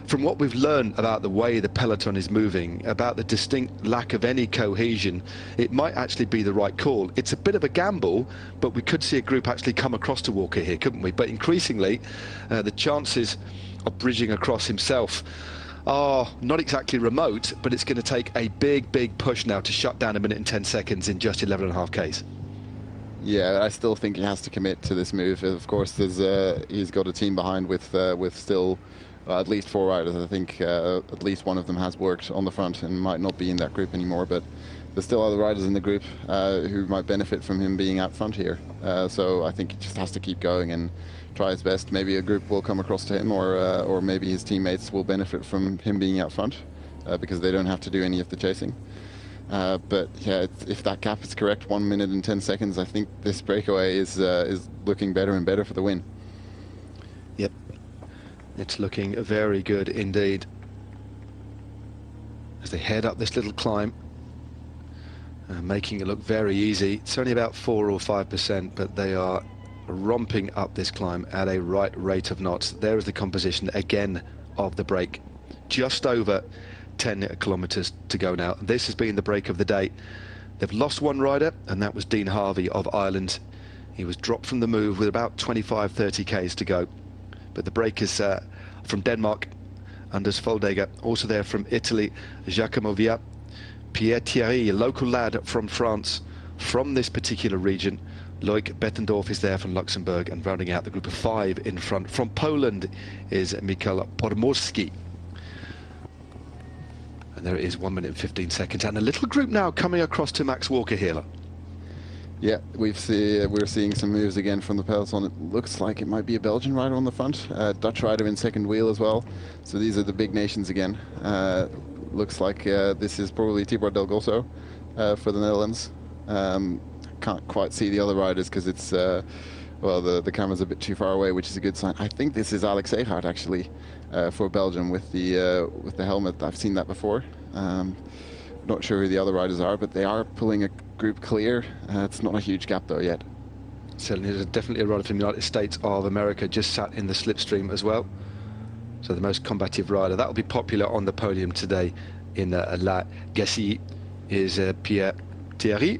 from what we've learned about the way the peloton is moving, about the distinct lack of any cohesion, it might actually be the right call. It's a bit of a gamble, but we could see a group actually come across to Walker here, couldn't we? But increasingly, the chances of bridging across himself are not exactly remote, but it's going to take a big push now to shut down 1 minute and 10 seconds in just 11.5 Ks. Yeah, I still think he has to commit to this move. Of course, he's got a team behind with still at least 4 riders. I think at least one of them has worked on the front and might not be in that group anymore, but there's still other riders in the group who might benefit from him being out front here. So I think he just has to keep going and try his best. Maybe a group will come across to him, or maybe his teammates will benefit from him being out front because they don't have to do any of the chasing. But yeah, if that gap is correct, 1 minute and 10 seconds, I think this breakaway is looking better and better for the win. Yep, it's looking very good indeed as they head up this little climb, making it look very easy. It's only about 4 or 5%, but they are romping up this climb at a right rate of knots. There is the composition again of the break, just over 10 kilometres to go now. This has been the break of the day. They've lost 1 rider, and that was Dean Harvey of Ireland. He was dropped from the move with about 25-30 Ks to go. But the break is from Denmark, Anders Foldager. Also there from Italy, Giacomo Villa. Pierre Thierry, a local lad from France, from this particular region. Loic Bettendorf is there from Luxembourg, and rounding out the group of 5 in front from Poland is Mikhail Podmorski. And there it is, 1 minute and 15 seconds, and a little group now coming across to Max Walker here. Yeah, we're seeing some moves again from the peloton. It looks like it might be a Belgian rider on the front, Dutch rider in second wheel as well. So these are the big nations again. Looks like this is probably Tibor Delgoso for the Netherlands. Can't quite see the other riders because it's well, the camera's a bit too far away, which is a good sign. I think this is Alex Egaert actually for Belgium with the helmet. I've seen that before. Not sure who the other riders are, but they are pulling a group clear. It's not a huge gap though yet. Certainly, there's definitely a rider from the United States of America just sat in the slipstream as well. So the most combative rider that will be popular on the podium today in La Gacilly is Pierre Thierry.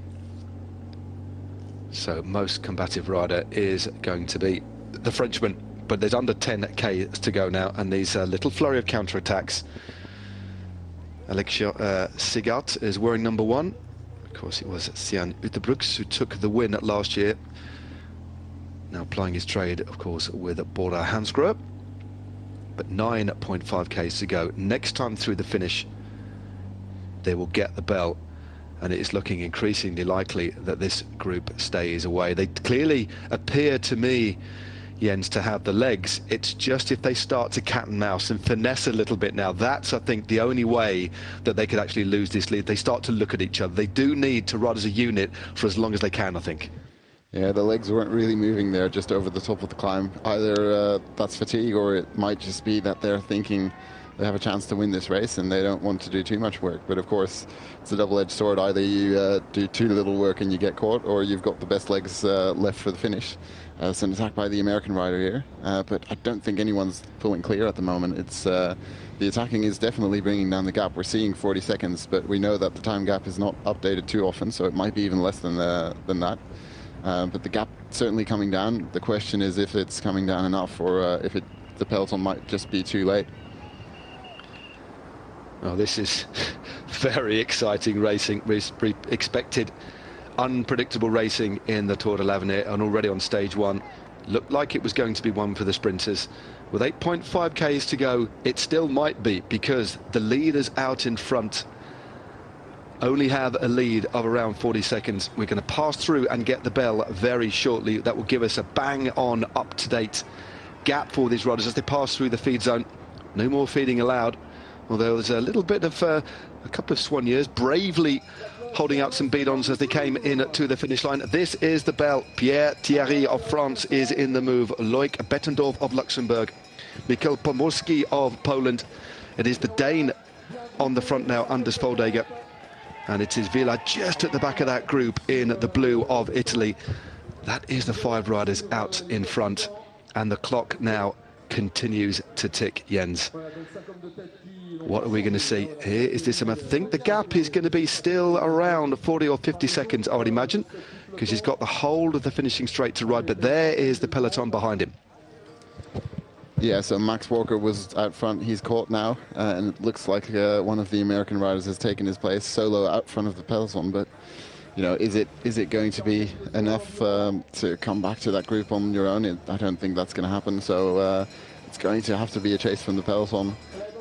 So most combative rider is going to be the Frenchman, but there's under 10k to go now, and these little flurry of counter-attacks. Alexia Sigart is wearing number 1. Of course, it was Sian Utebrooks who took the win last year. Now plying his trade, of course, with Bora Hansgrohe. but 9.5 Ks to go. Next time through the finish, they will get the bell, and it is looking increasingly likely that this group stays away. They clearly appear to me, Jens, to have the legs. It's just if they start to cat and mouse and finesse a little bit now, that's, I think, the only way that they could actually lose this lead. They start to look at each other. They do need to ride as a unit for as long as they can, I think. Yeah, the legs weren't really moving there just over the top of the climb. Either that's fatigue, or it might just be that they're thinking they have a chance to win this race and they don't want to do too much work. But of course, it's a double-edged sword. Either you do too little work and you get caught, or you've got the best legs left for the finish. It's an attack by the American rider here, but I don't think anyone's pulling clear at the moment. It's the attacking is definitely bringing down the gap. We're seeing 40 seconds, but we know that the time gap is not updated too often, so it might be even less than that. But the gap certainly coming down. The question is if it's coming down enough, or if the peloton might just be too late. Oh, this is very exciting racing. We expected unpredictable racing in the Tour de l'Avenir, and already on stage one, looked like it was going to be one for the sprinters. With 8.5 Ks to go, it still might be, because the leaders out in front only have a lead of around 40 seconds. We're going to pass through and get the bell very shortly. That will give us a bang-on, up-to-date gap for these riders as they pass through the feed zone. No more feeding allowed, although there's a little bit of a couple of Soigneurs bravely holding out some bidons as they came in to the finish line. This is the bell. Pierre Thierry of France is in the move. Loic Bettendorf of Luxembourg. Mikkel Pomorski of Poland. It is the Dane on the front now, Anders Foldager. And it is Villa just at the back of that group in the blue of Italy. That is the 5 riders out in front. And the clock now continues to tick, Jens. What are we going to see here? Is this, I think the gap is going to be still around 40 or 50 seconds, I would imagine, because he's got the whole of the finishing straight to ride, but there is the peloton behind him. Yeah, so Max Walker was out front. He's caught now, and it looks like one of the American riders has taken his place solo out front of the peloton. But you know, is it going to be enough to come back to that group on your own? I don't think that's going to happen. So it's going to have to be a chase from the peloton.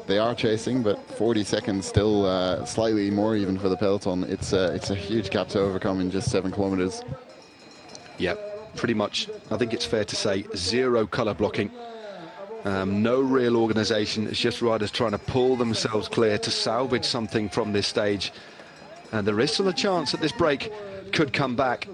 They are chasing, but 40 seconds still, slightly more even for the peloton. It's a huge gap to overcome in just 7 kilometers. Yeah, pretty much. I think it's fair to say zero colour blocking. No real organisation. It's just riders trying to pull themselves clear to salvage something from this stage. And there is still a chance that this break could come back,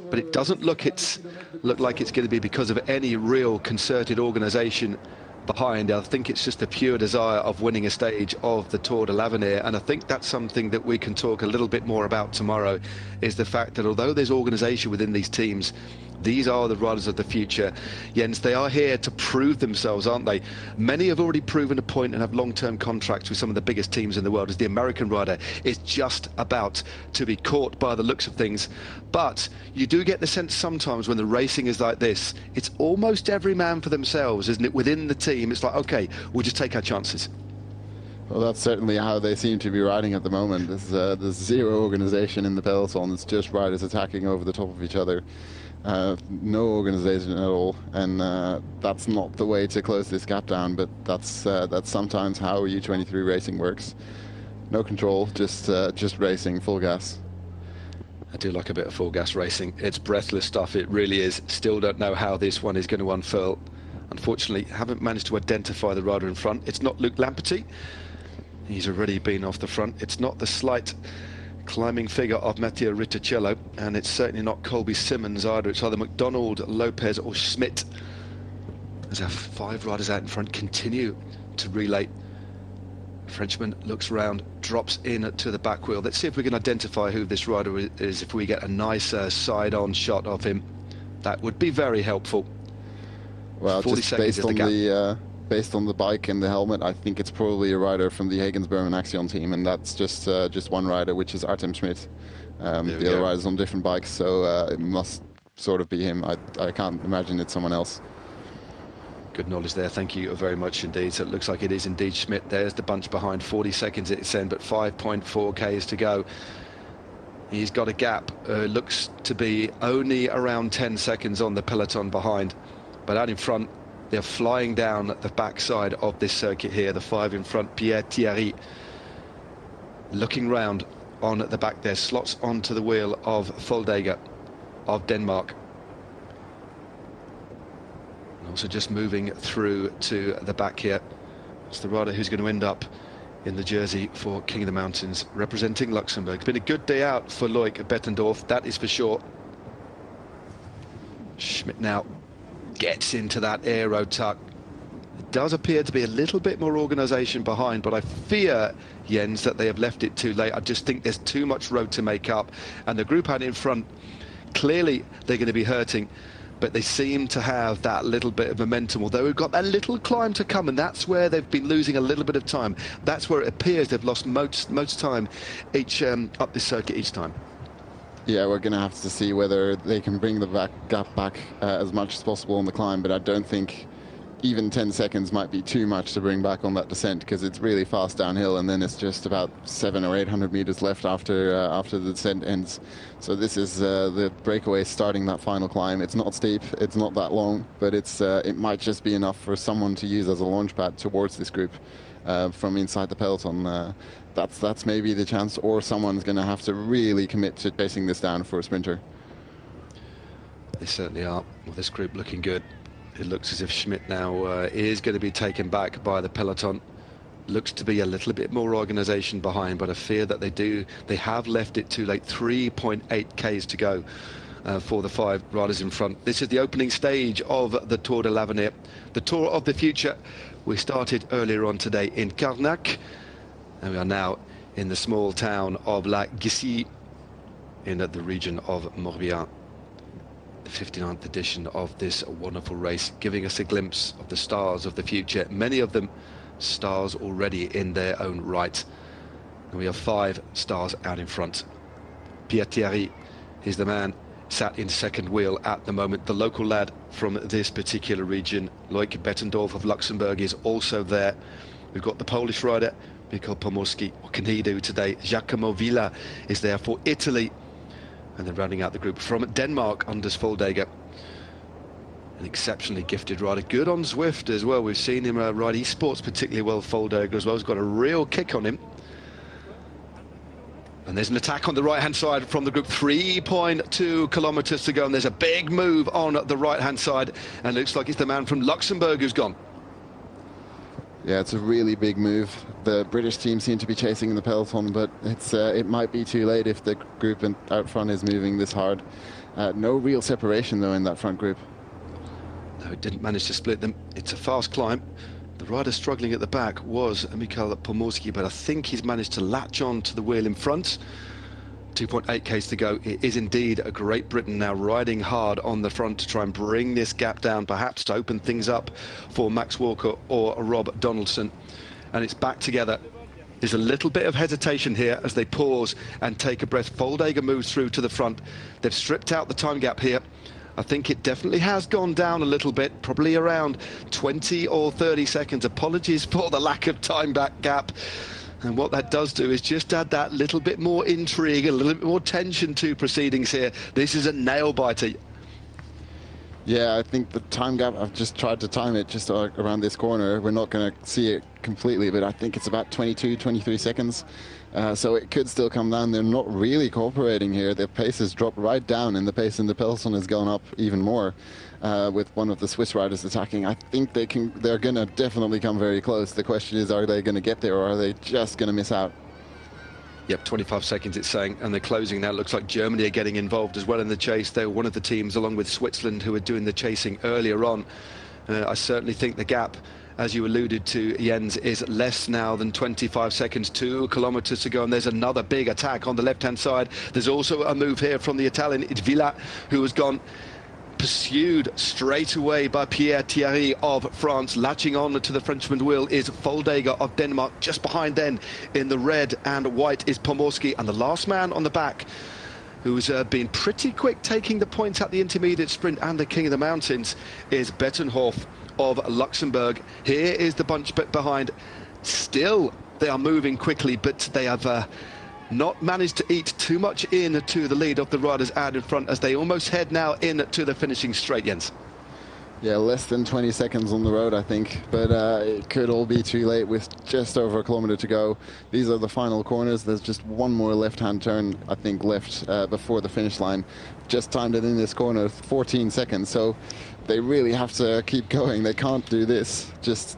but it doesn't look like it's going to be because of any real concerted organisation behind. I think it's just the pure desire of winning a stage of the Tour de l'Avenir, and I think that's something that we can talk a little bit more about tomorrow, is the fact that although there's organisation within these teams, these are the riders of the future. Jens, they are here to prove themselves, aren't they? Many have already proven a point and have long-term contracts with some of the biggest teams in the world, as the American rider is just about to be caught by the looks of things. But you do get the sense sometimes when the racing is like this, it's almost every man for themselves, isn't it? Within the team, it's like, okay, we'll just take our chances. Well, that's certainly how they seem to be riding at the moment. There's zero organisation in the peloton. It's just riders attacking over the top of each other. No organisation at all, and that's not the way to close this gap down, but that's sometimes how U23 racing works. No control, just racing, full gas. I do like a bit of full gas racing. It's breathless stuff, it really is. Still don't know how this one is going to unfurl. Unfortunately, haven't managed to identify the rider in front. It's not Luc Lamperty. He's already been off the front. It's not the slight climbing figure of Matteo Riticello, and it's certainly not Colby Simmons either. It's either McDonald, Lopez or Schmidt, as our 5 riders out in front continue to relay. Frenchman looks round, drops in to the back wheel. Let's see if we can identify who this rider is. If we get a nice side-on shot of him, that would be very helpful. Well, 40 just seconds based on the bike and the helmet, I think it's probably a rider from the Hagens-Berman Axion team, and that's just one rider, which is Artem Schmidt. The other riders on different bikes, so it must sort of be him. I can't imagine it's someone else. Good knowledge there, thank you very much indeed. So it looks like it is indeed Schmidt. There's the bunch behind, 40 seconds at its end, but 5.4 Ks to go. He's got a gap, looks to be only around 10 seconds on the peloton behind, but out in front, They're flying down the backside of this circuit here. The 5 in front, Pierre Thierry, looking round on the back there, slots onto the wheel of Foldager of Denmark. And also just moving through to the back here. It's the rider who's going to end up in the jersey for King of the Mountains, representing Luxembourg. It's been a good day out for Loic Bettendorf, that is for sure. Schmidt now gets into that aero tuck. It does appear to be a little bit more organisation behind, but I fear, Jens, that they have left it too late. I just think there's too much road to make up, and the group out in front, clearly they're going to be hurting, but they seem to have that little bit of momentum, although we've got that little climb to come, and that's where they've been losing a little bit of time. That's where it appears they've lost most time each up this circuit each time. Yeah, we're going to have to see whether they can bring the gap back as much as possible on the climb, but I don't think even 10 seconds might be too much to bring back on that descent, because it's really fast downhill, and then it's just about 700 or 800 meters left after the descent ends. So this is the breakaway starting that final climb. It's not steep, it's not that long, but it might just be enough for someone to use as a launch pad towards this group from inside the peloton. That's maybe the chance, or someone's going to have to really commit to chasing this down for a sprinter. They certainly are. Well, this group looking good. It looks as if Schmidt now is going to be taken back by the peloton. Looks to be a little bit more organisation behind, but I fear that they have left it too late. 3.8 Ks to go for the 5 riders in front. This is the opening stage of the Tour de l'Avenir, the Tour of the Future. We started earlier on today in Carnac, and we are now in the small town of Gacilly in the region of Morbihan. The 59th edition of this wonderful race, giving us a glimpse of the stars of the future, many of them stars already in their own right. And we have 5 stars out in front. Pierre Thierry is the man sat in second wheel at the moment, the local lad from this particular region. Loic Bettendorf of Luxembourg is also there. We've got the Polish rider Michał Pomorski. What can he do today? Giacomo Villa is there for Italy. And then rounding out the group from Denmark, Anders Foldager, an exceptionally gifted rider, good on Zwift as well. We've seen him ride esports particularly well, Foldager as well. He's got a real kick on him. And there's an attack on the right-hand side from the group, 3.2 kilometers to go, and there's a big move on the right-hand side, and it looks like it's the man from Luxembourg who's gone. Yeah, it's a really big move. The British team seem to be chasing in the peloton, but it might be too late if the group out front is moving this hard. No real separation, though, in that front group. No, it didn't manage to split them. It's a fast climb. The rider struggling at the back was Michał Pomorski, but I think he's managed to latch on to the wheel in front. 2.8 Ks to go. It is indeed a Great Britain now riding hard on the front to try and bring this gap down, perhaps to open things up for Max Walker or Rob Donaldson. And it's back together. There's a little bit of hesitation here as they pause and take a breath. Foldager moves through to the front. They've stripped out the time gap here. I think it definitely has gone down a little bit, probably around 20 or 30 seconds. Apologies for the lack of time back gap. And what that does do is just add that little bit more intrigue, a little bit more tension to proceedings here. This is a nail-biter. Yeah, I think the time gap, I've just tried to time it just around this corner. We're not going to see it completely, but I think it's about 22, 23 seconds. So it could still come down. They're not really cooperating here. Their pace has dropped right down, and the pace in the peloton has gone up even more with one of the Swiss riders attacking. I think they're going to definitely come very close. The question is, are they going to get there, or are they just going to miss out? Yep, 25 seconds it's saying, and they're closing now. It looks like Germany are getting involved as well in the chase. They're one of the teams, along with Switzerland, who were doing the chasing earlier on. I certainly think the gap, as you alluded to, Jens, is less now than 25 seconds, 2 kilometers to go, and there's another big attack on the left-hand side. There's also a move here from the Italian, it's Villa, who has gone pursued straight away by Pierre Thierry of France. Latching on to the Frenchman's wheel is Foldager of Denmark. Just behind then in the red and white is Pomorski, and the last man on the back, who's been pretty quick taking the points at the intermediate sprint and the King of the Mountains, is Bettendorf of Luxembourg. Here is the bunch behind. Still they are moving quickly, but they have not managed to eat too much into the lead of the riders out in front as they almost head now into the finishing straight, Jens. Yeah, less than 20 seconds on the road, I think, but it could all be too late with just over a kilometer to go. These are the final corners. There's just one more left-hand turn, I think, left before the finish line. Just timed it in this corner, 14 seconds, so they really have to keep going. They can't do this.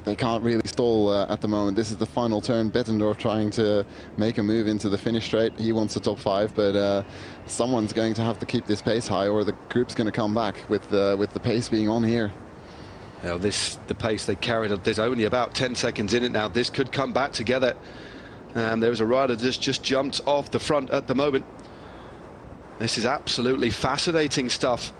They can't really stall at the moment. This is the final turn. Bettendorf trying to make a move into the finish straight. He wants the top 5, but someone's going to have to keep this pace high, or the group's going to come back with the pace being on here. Now the pace they carried, there's only about 10 seconds in it now. This could come back together. There was a rider that just jumped off the front at the moment. This is absolutely fascinating stuff.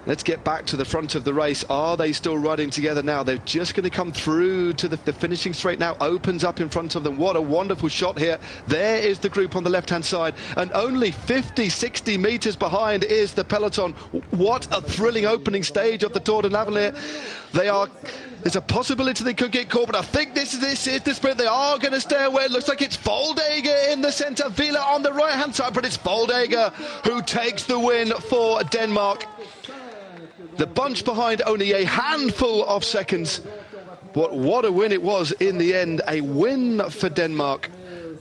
Let's get back to the front of the race. Are they still riding together now? They're just going to come through to the finishing straight now. Opens up in front of them. What a wonderful shot here. There is the group on the left-hand side. And only 50, 60 meters behind is the peloton. What a thrilling opening stage of the Tour de l'Avenir. There's a possibility they could get caught, but I think this is the sprint. They are going to stay away. It looks like it's Foldager in the centre, Villa on the right-hand side, but it's Foldager who takes the win for Denmark. The bunch behind only a handful of seconds. But what a win it was in the end. A win for Denmark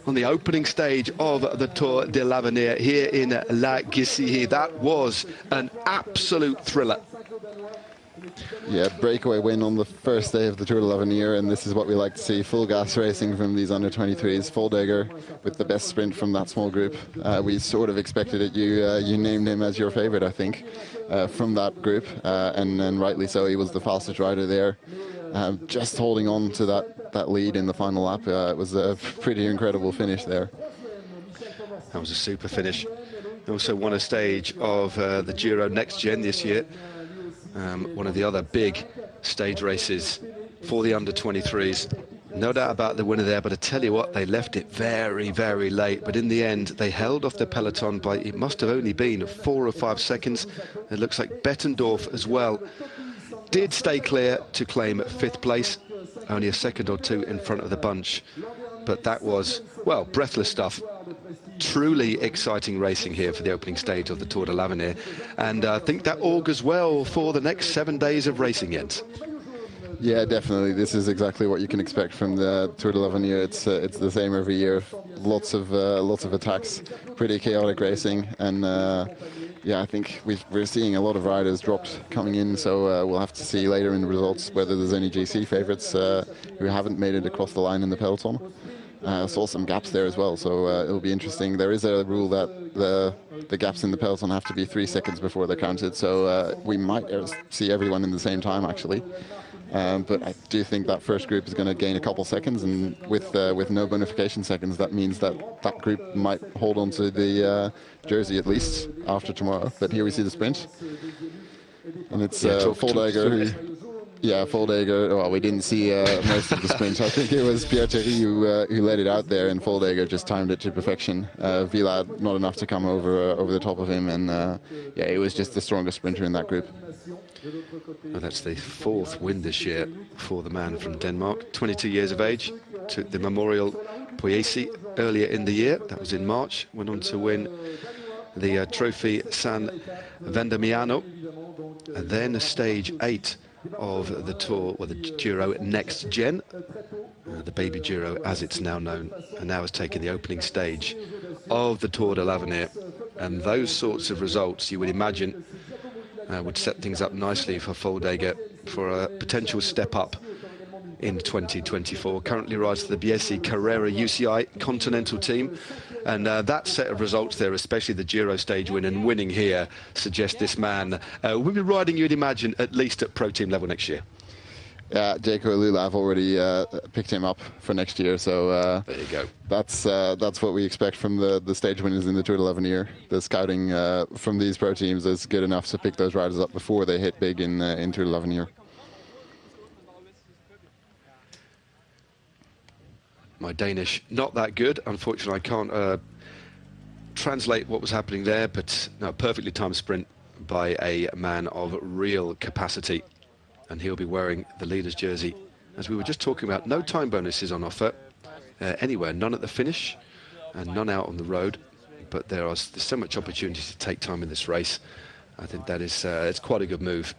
on the opening stage of the Tour de l'Avenir here in La Gacilly. That was an absolute thriller. Yeah, breakaway win on the first day of the Tour de l'Avenir, and this is what we like to see. Full gas racing from these under-23s. Foldager with the best sprint from that small group. We sort of expected it. You named him as your favorite, I think, from that group, and rightly so. He was the fastest rider there. Just holding on to that lead in the final lap. It was a pretty incredible finish there. That was a super finish. He also won a stage of the Giro Next Gen this year. One of the other big stage races for the under-23s. No doubt about the winner there, but I tell you what, they left it very, very late. But in the end, they held off the peloton by, it must have only been 4 or 5 seconds. It looks like Bettendorf as well did stay clear to claim 5th place, only a second or 2 in front of the bunch. But that was, well, breathless stuff. Truly exciting racing here for the opening stage of the Tour de l'Avenir, and I think that augurs well for the next 7 days of racing, Jens. Yeah, definitely. This is exactly what you can expect from the Tour de l'Avenir. It's the same every year. Lots of attacks, pretty chaotic racing, and yeah, I think we're seeing a lot of riders dropped coming in. So we'll have to see later in the results whether there's any GC favourites who haven't made it across the line in the peloton. Saw some gaps there as well, so it'll be interesting. There is a rule that the gaps in the peloton have to be 3 seconds before they're counted, so we might see everyone in the same time, actually. But I do think that first group is going to gain a couple seconds, and with no bonification seconds, that means that group might hold on to the jersey at least after tomorrow. But here we see the sprint, and it's Foldager. Yeah, Foldager. Well, we didn't see most of the sprint. I think it was Pierre Thierry who led it out there, and Foldager just timed it to perfection. Villa not enough to come over the top of him, and yeah, it was just the strongest sprinter in that group. Well, that's the 4th win this year for the man from Denmark. 22 years of age, took the Memorial Poyesi earlier in the year. That was in March. Went on to win the Trophy San Vendemiano, and then stage 8 of the Tour, or the Giro Next Gen, the Baby Giro as it's now known, and now has taken the opening stage of the Tour de l'Avenir. And those sorts of results, you would imagine, would set things up nicely for Foldager for a potential step up in 2024. Currently rides for the Biesi Carrera UCI Continental team, and that set of results there, especially the Giro stage win and winning here, suggests this man will be riding, you'd imagine, at least at pro team level next year. Yeah, Jaco Lula, I've already picked him up for next year, so there you go. That's what we expect from the stage winners in the Tour de l'Avenir. The scouting from these pro teams is good enough to pick those riders up before they hit big in Tour de l'Avenir. My Danish, not that good. Unfortunately, I can't translate what was happening there, but no, perfectly timed sprint by a man of real capacity. And he'll be wearing the leader's jersey. As we were just talking about, no time bonuses on offer anywhere, none at the finish and none out on the road. But there's so much opportunity to take time in this race. I think that is it's quite a good move.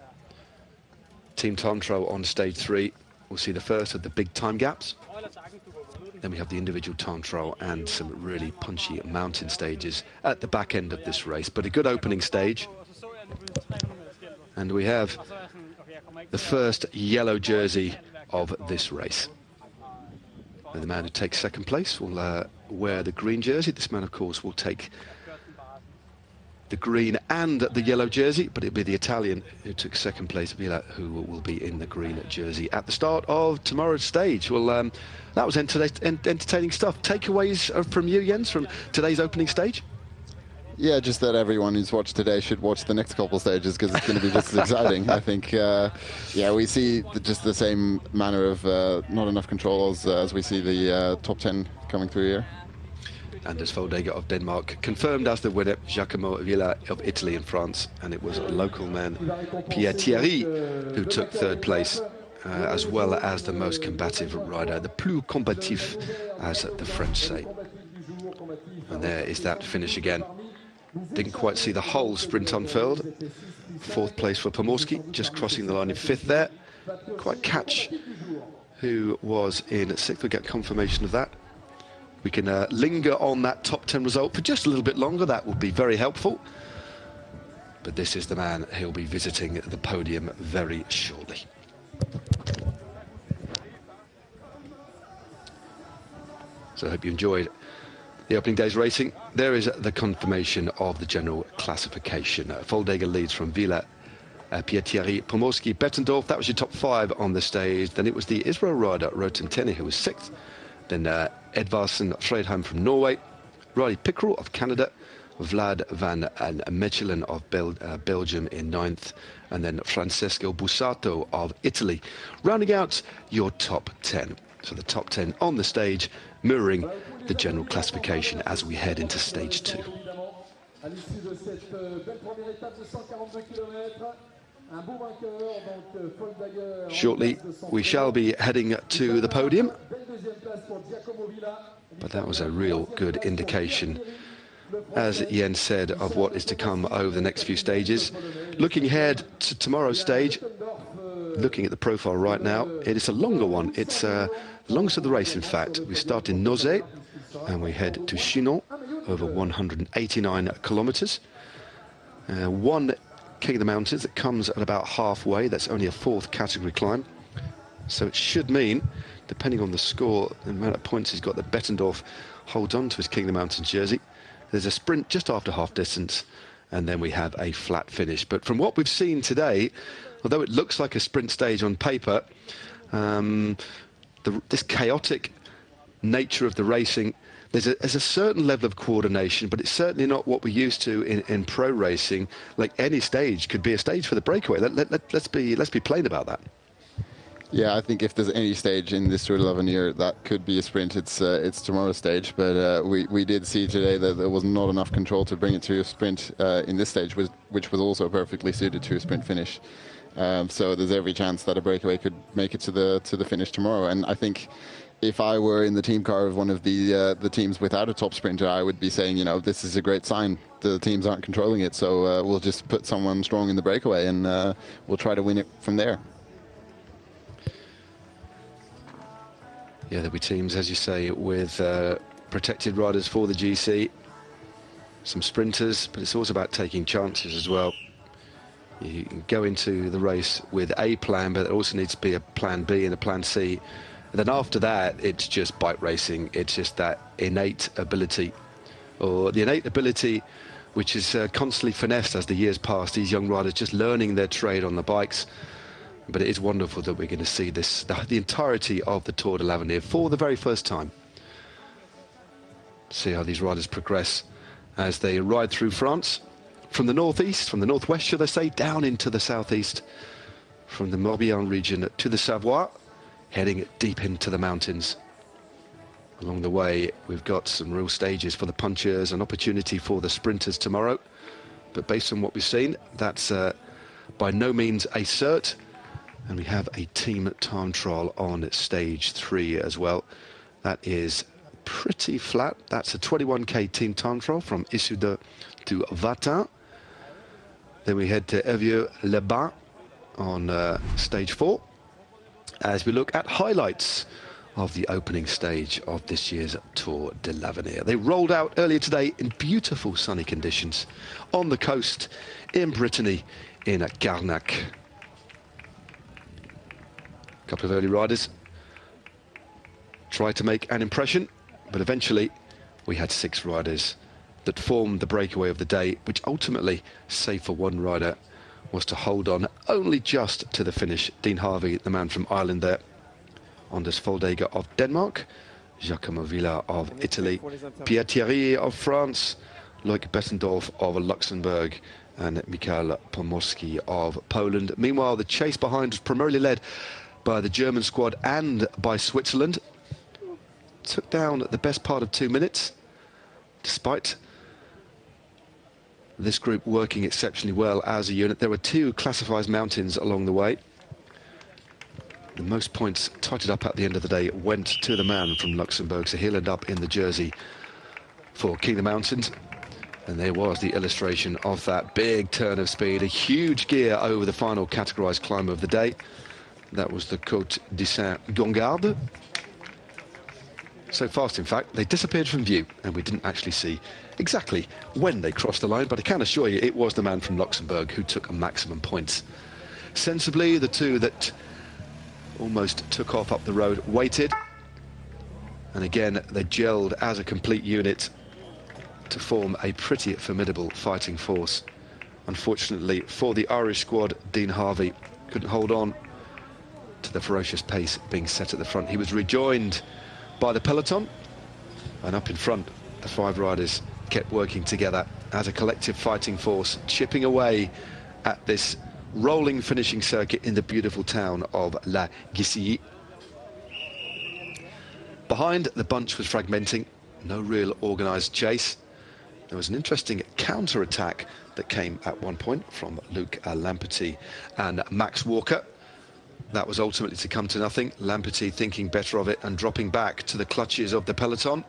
team time trial on stage 3. We'll see the first of the big time gaps. Then we have the individual time trial and some really punchy mountain stages at the back end of this race. But a good opening stage. And we have the first yellow jersey of this race. And the man who takes second place will wear the green jersey. This man, of course, will take the green and the yellow jersey, but it'll be the Italian who took second place, Villa, who will be in the green jersey at the start of tomorrow's stage. Well, that was entertaining stuff. Takeaways from you, Jens, from today's opening stage? Yeah, just that everyone who's watched today should watch the next couple stages, because it's going to be just as exciting. I think, yeah, we see just the same manner of not enough control as we see the top 10 coming through here. Anders Foldager of Denmark confirmed as the winner, Giacomo Villa of Italy and France, and it was a local man, Pierre Thierry, who took third place, as well as the most combative rider, the plus combatif, as the French say. And there is that finish again. Didn't quite see the whole sprint unfurled. Fourth place for Pomorski, just crossing the line in fifth there. Quite catch, who was in sixth. We get confirmation of that. We can linger on that top 10 result for just a little bit longer. That would be very helpful. But this is the man who'll be visiting the podium very shortly. So I hope you enjoyed the opening day's racing. There is the confirmation of the general classification. Foldager leads from Villa, Pierre Thierry, Pomorski, Bettendorf. That was your top 5 on the stage. Then it was the Israel rider, Roten Tenne, who was 6th. Then Edvardsen Fredheim from Norway, Riley Pickerel of Canada, Vlad van Mechelen of Belgium in 9th, and then Francesco Bussato of Italy, rounding out your top 10. So the top 10 on the stage, mirroring the general classification as we head into stage 2. Shortly, we shall be heading to the podium, but that was a real good indication, as Jens said, of what is to come over the next few stages. Looking ahead to tomorrow's stage, looking at the profile right now, it is a longer one. It's the longest of the race, in fact. We start in Nozay, and we head to Chinon, over 189 kilometres. One King of the Mountains that comes at about halfway. That's only a 4th category climb. So it should mean, depending on the score, the amount of points he's got, that Bettendorf holds on to his King of the Mountains jersey. There's a sprint just after half distance, and then we have a flat finish. But from what we've seen today, although it looks like a sprint stage on paper, this chaotic nature of the racing, there's a certain level of coordination, but it's certainly not what we're used to in pro racing. Like, any stage could be a stage for the breakaway. Let's be plain about that. Yeah, I think if there's any stage in this Tour de l'Avenir that could be a sprint, it's tomorrow's stage. But we did see today that there was not enough control to bring it to a sprint in this stage, which was also perfectly suited to a sprint finish. So there's every chance that a breakaway could make it to the finish tomorrow. And I think, if I were in the team car of one of the teams without a top sprinter, I would be saying, you know, this is a great sign. The teams aren't controlling it, so we'll just put someone strong in the breakaway, and we'll try to win it from there. Yeah, there'll be teams, as you say, with protected riders for the GC, some sprinters, but it's also about taking chances as well. You can go into the race with a plan, but there also needs to be a plan B and a plan C. And then after that, it's just bike racing. It's just that innate ability, or the innate ability which is constantly finessed as the years pass. These young riders just learning their trade on the bikes. But it is wonderful that we're going to see this, the entirety of the Tour de l'Avenir for the very first time. See how these riders progress as they ride through France, from the northeast, from the northwest, should I say, down into the southeast, from the Morbihan region to the Savoie, heading deep into the mountains. Along the way, we've got some real stages for the punchers, an opportunity for the sprinters tomorrow. But based on what we've seen, that's by no means a cert. And we have a team time trial on stage 3 as well. That is pretty flat. That's a 21k team time trial from Issoudun to Vatin. Then we head to Evieux-les-Bains, on stage 4 as we look at highlights of the opening stage of this year's Tour de l'Avenir. They rolled out earlier today in beautiful sunny conditions on the coast in Brittany in Carnac. A couple of early riders tried to make an impression, but eventually we had 6 riders that formed the breakaway of the day, which ultimately, save for one rider, was to hold on only just to the finish. Dean Harvey, the man from Ireland there, Anders Foldager of Denmark, Giacomo Villa of Italy, Pierre Thierry of France, Loic Bettendorf of Luxembourg, and Michał Pomorski of Poland. Meanwhile, the chase behind was primarily led by the German squad and by Switzerland. Took down the best part of 2 minutes, despite this group working exceptionally well as a unit. There were 2 classified mountains along the way. The most points totted up at the end of the day went to the man from Luxembourg, so he'll end up in the jersey for King of the Mountains. And there was the illustration of that big turn of speed, a huge gear over the final categorised climb of the day. That was the Côte de Saint-Gongarde. So fast, in fact, they disappeared from view, and we didn't actually see exactly when they crossed the line, but I can assure you it was the man from Luxembourg who took a maximum points. Sensibly, the 2 that almost took off up the road waited, and again they gelled as a complete unit to form a pretty formidable fighting force. Unfortunately for the Irish squad, Dean Harvey couldn't hold on to the ferocious pace being set at the front. He was rejoined by the peloton, and up in front the 5 riders kept working together as a collective fighting force, chipping away at this rolling finishing circuit in the beautiful town of La Gacilly. Behind, the bunch was fragmenting, no real organised chase. There was an interesting counter-attack that came at one point from Luc Lamperty and Max Walker. That was ultimately to come to nothing. Lamperty thinking better of it and dropping back to the clutches of the peloton.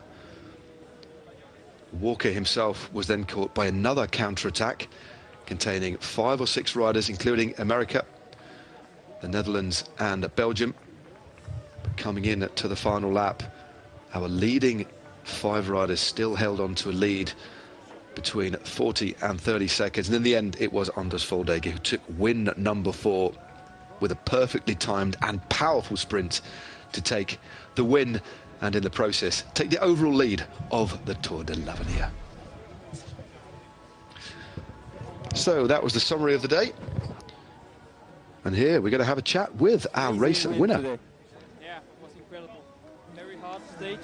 Walker himself was then caught by another counter-attack containing 5 or 6 riders, including America, the Netherlands and Belgium. But coming in to the final lap, our leading 5 riders still held on to a lead between 40 and 30 seconds. And in the end, it was Anders Foldager who took win number 4 with a perfectly timed and powerful sprint to take the win, and in the process take the overall lead of the Tour de l'Avenir. So that was the summary of the day, and here we're going to have a chat with our race winner. Yeah, it was incredible. Very hard stage.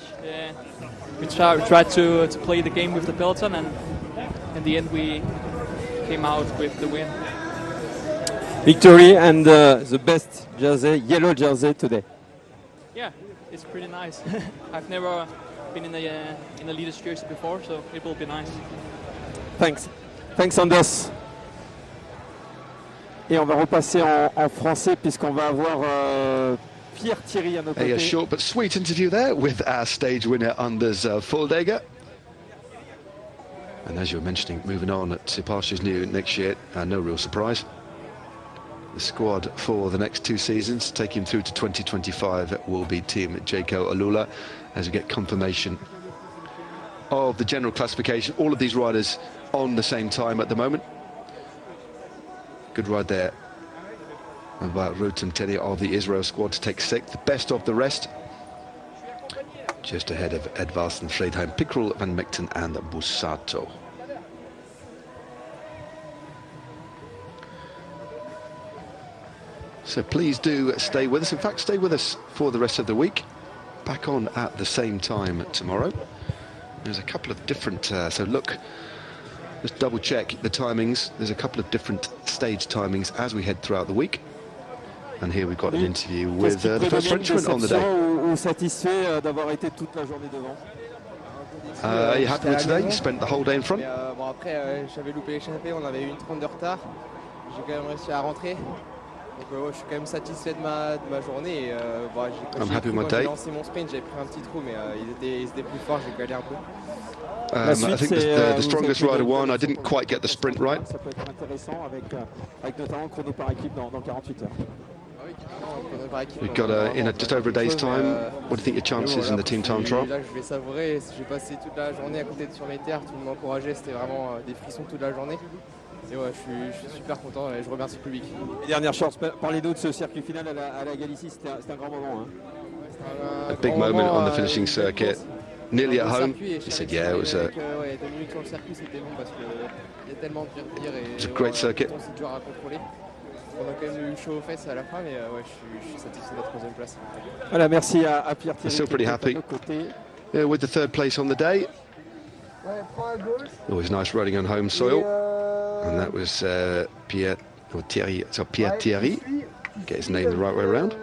We tried to play the game with the peloton, and in the end we came out with the win. Victory and the best jersey, yellow jersey today. Yeah, it's pretty nice. I've never been in a leader's jersey before, so it will be nice. Thanks. Thanks, Anders. Et on va repasser en français puisqu'on va avoir Pierre Thierry à nos côtés. A short but sweet interview there with our stage winner Anders Foldager. And as you were mentioning, moving on to pastures new next year, no real surprise. The squad for the next 2 seasons, taking through to 2025, will be Team Jaco Alula, as we get confirmation of the general classification. All of these riders on the same time at the moment. Good ride there by Rutem Teddy of the Israel squad to take 6th, the best of the rest. Just ahead of Edvardsen, Fredheim, Pickrell, Van Mechten and Bussato. So please do stay with us. In fact, stay with us for the rest of the week. Back on at the same time tomorrow. There's a couple of different, so look, just double check the timings. There's a couple of different stage timings as we head throughout the week. And here we've got an interview with the first Frenchman on the day. Ou satisfait d'avoir été toute la journée devant? Are you happy with today? You spent the whole day in front? Bon après j'avais loupé l'échappée, on avait eu une 30 de retard. J'ai quand même réussi à rentrer. Donc je suis quand même satisfait de ma journée. Et, I'm happy with my j'ai day. lancé mon sprint, j'avais pris un petit trou, mais ils étaient plus forts, j'ai galéré un peu. I think the strongest rider won. I didn't quite get the sprint right. Ça peut être intéressant avec notamment le chrono par équipe dans 48 heures. We've got in just over a day's time. What do you think your chances in the team time trial? Là, je vais savourer. J'ai passé toute la journée à côté sur mes terres, tout le monde m'encourageait, c'était vraiment des frissons toute la journée. Et ouais, je suis super content et je remercie le public. Dernière chance, parlez-nous de ce circuit final à la Gacilly, c'était un grand moment. Hein. A big moment on the finishing circuit. Nearly at home. He said, yeah, it was a 2 minutes sur le circuit, c'était bon parce qu'il y a tellement de vire et a great circuit. c'est dur à contrôler. On a quand même eu chaud aux fesses à la fin, mais ouais, je suis satisfait de la 3e place. Voilà, merci à Pierre Thierry. Still pretty happy. Yeah, with the 3rd place on the day. Always nice riding on home soil. And that was Pierre Thierry. Get his name the right way around.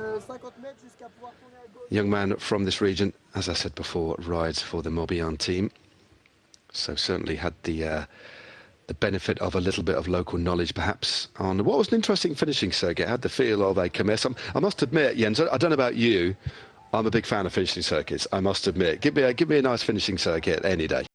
Young man from this region, as I said before, rides for the Morbihan team. So certainly had the benefit of a little bit of local knowledge, perhaps, on what was an interesting finishing circuit. Had the feel of a commerce. I must admit, Jens, I don't know about you, I'm a big fan of finishing circuits. I must admit, give me a nice finishing circuit any day.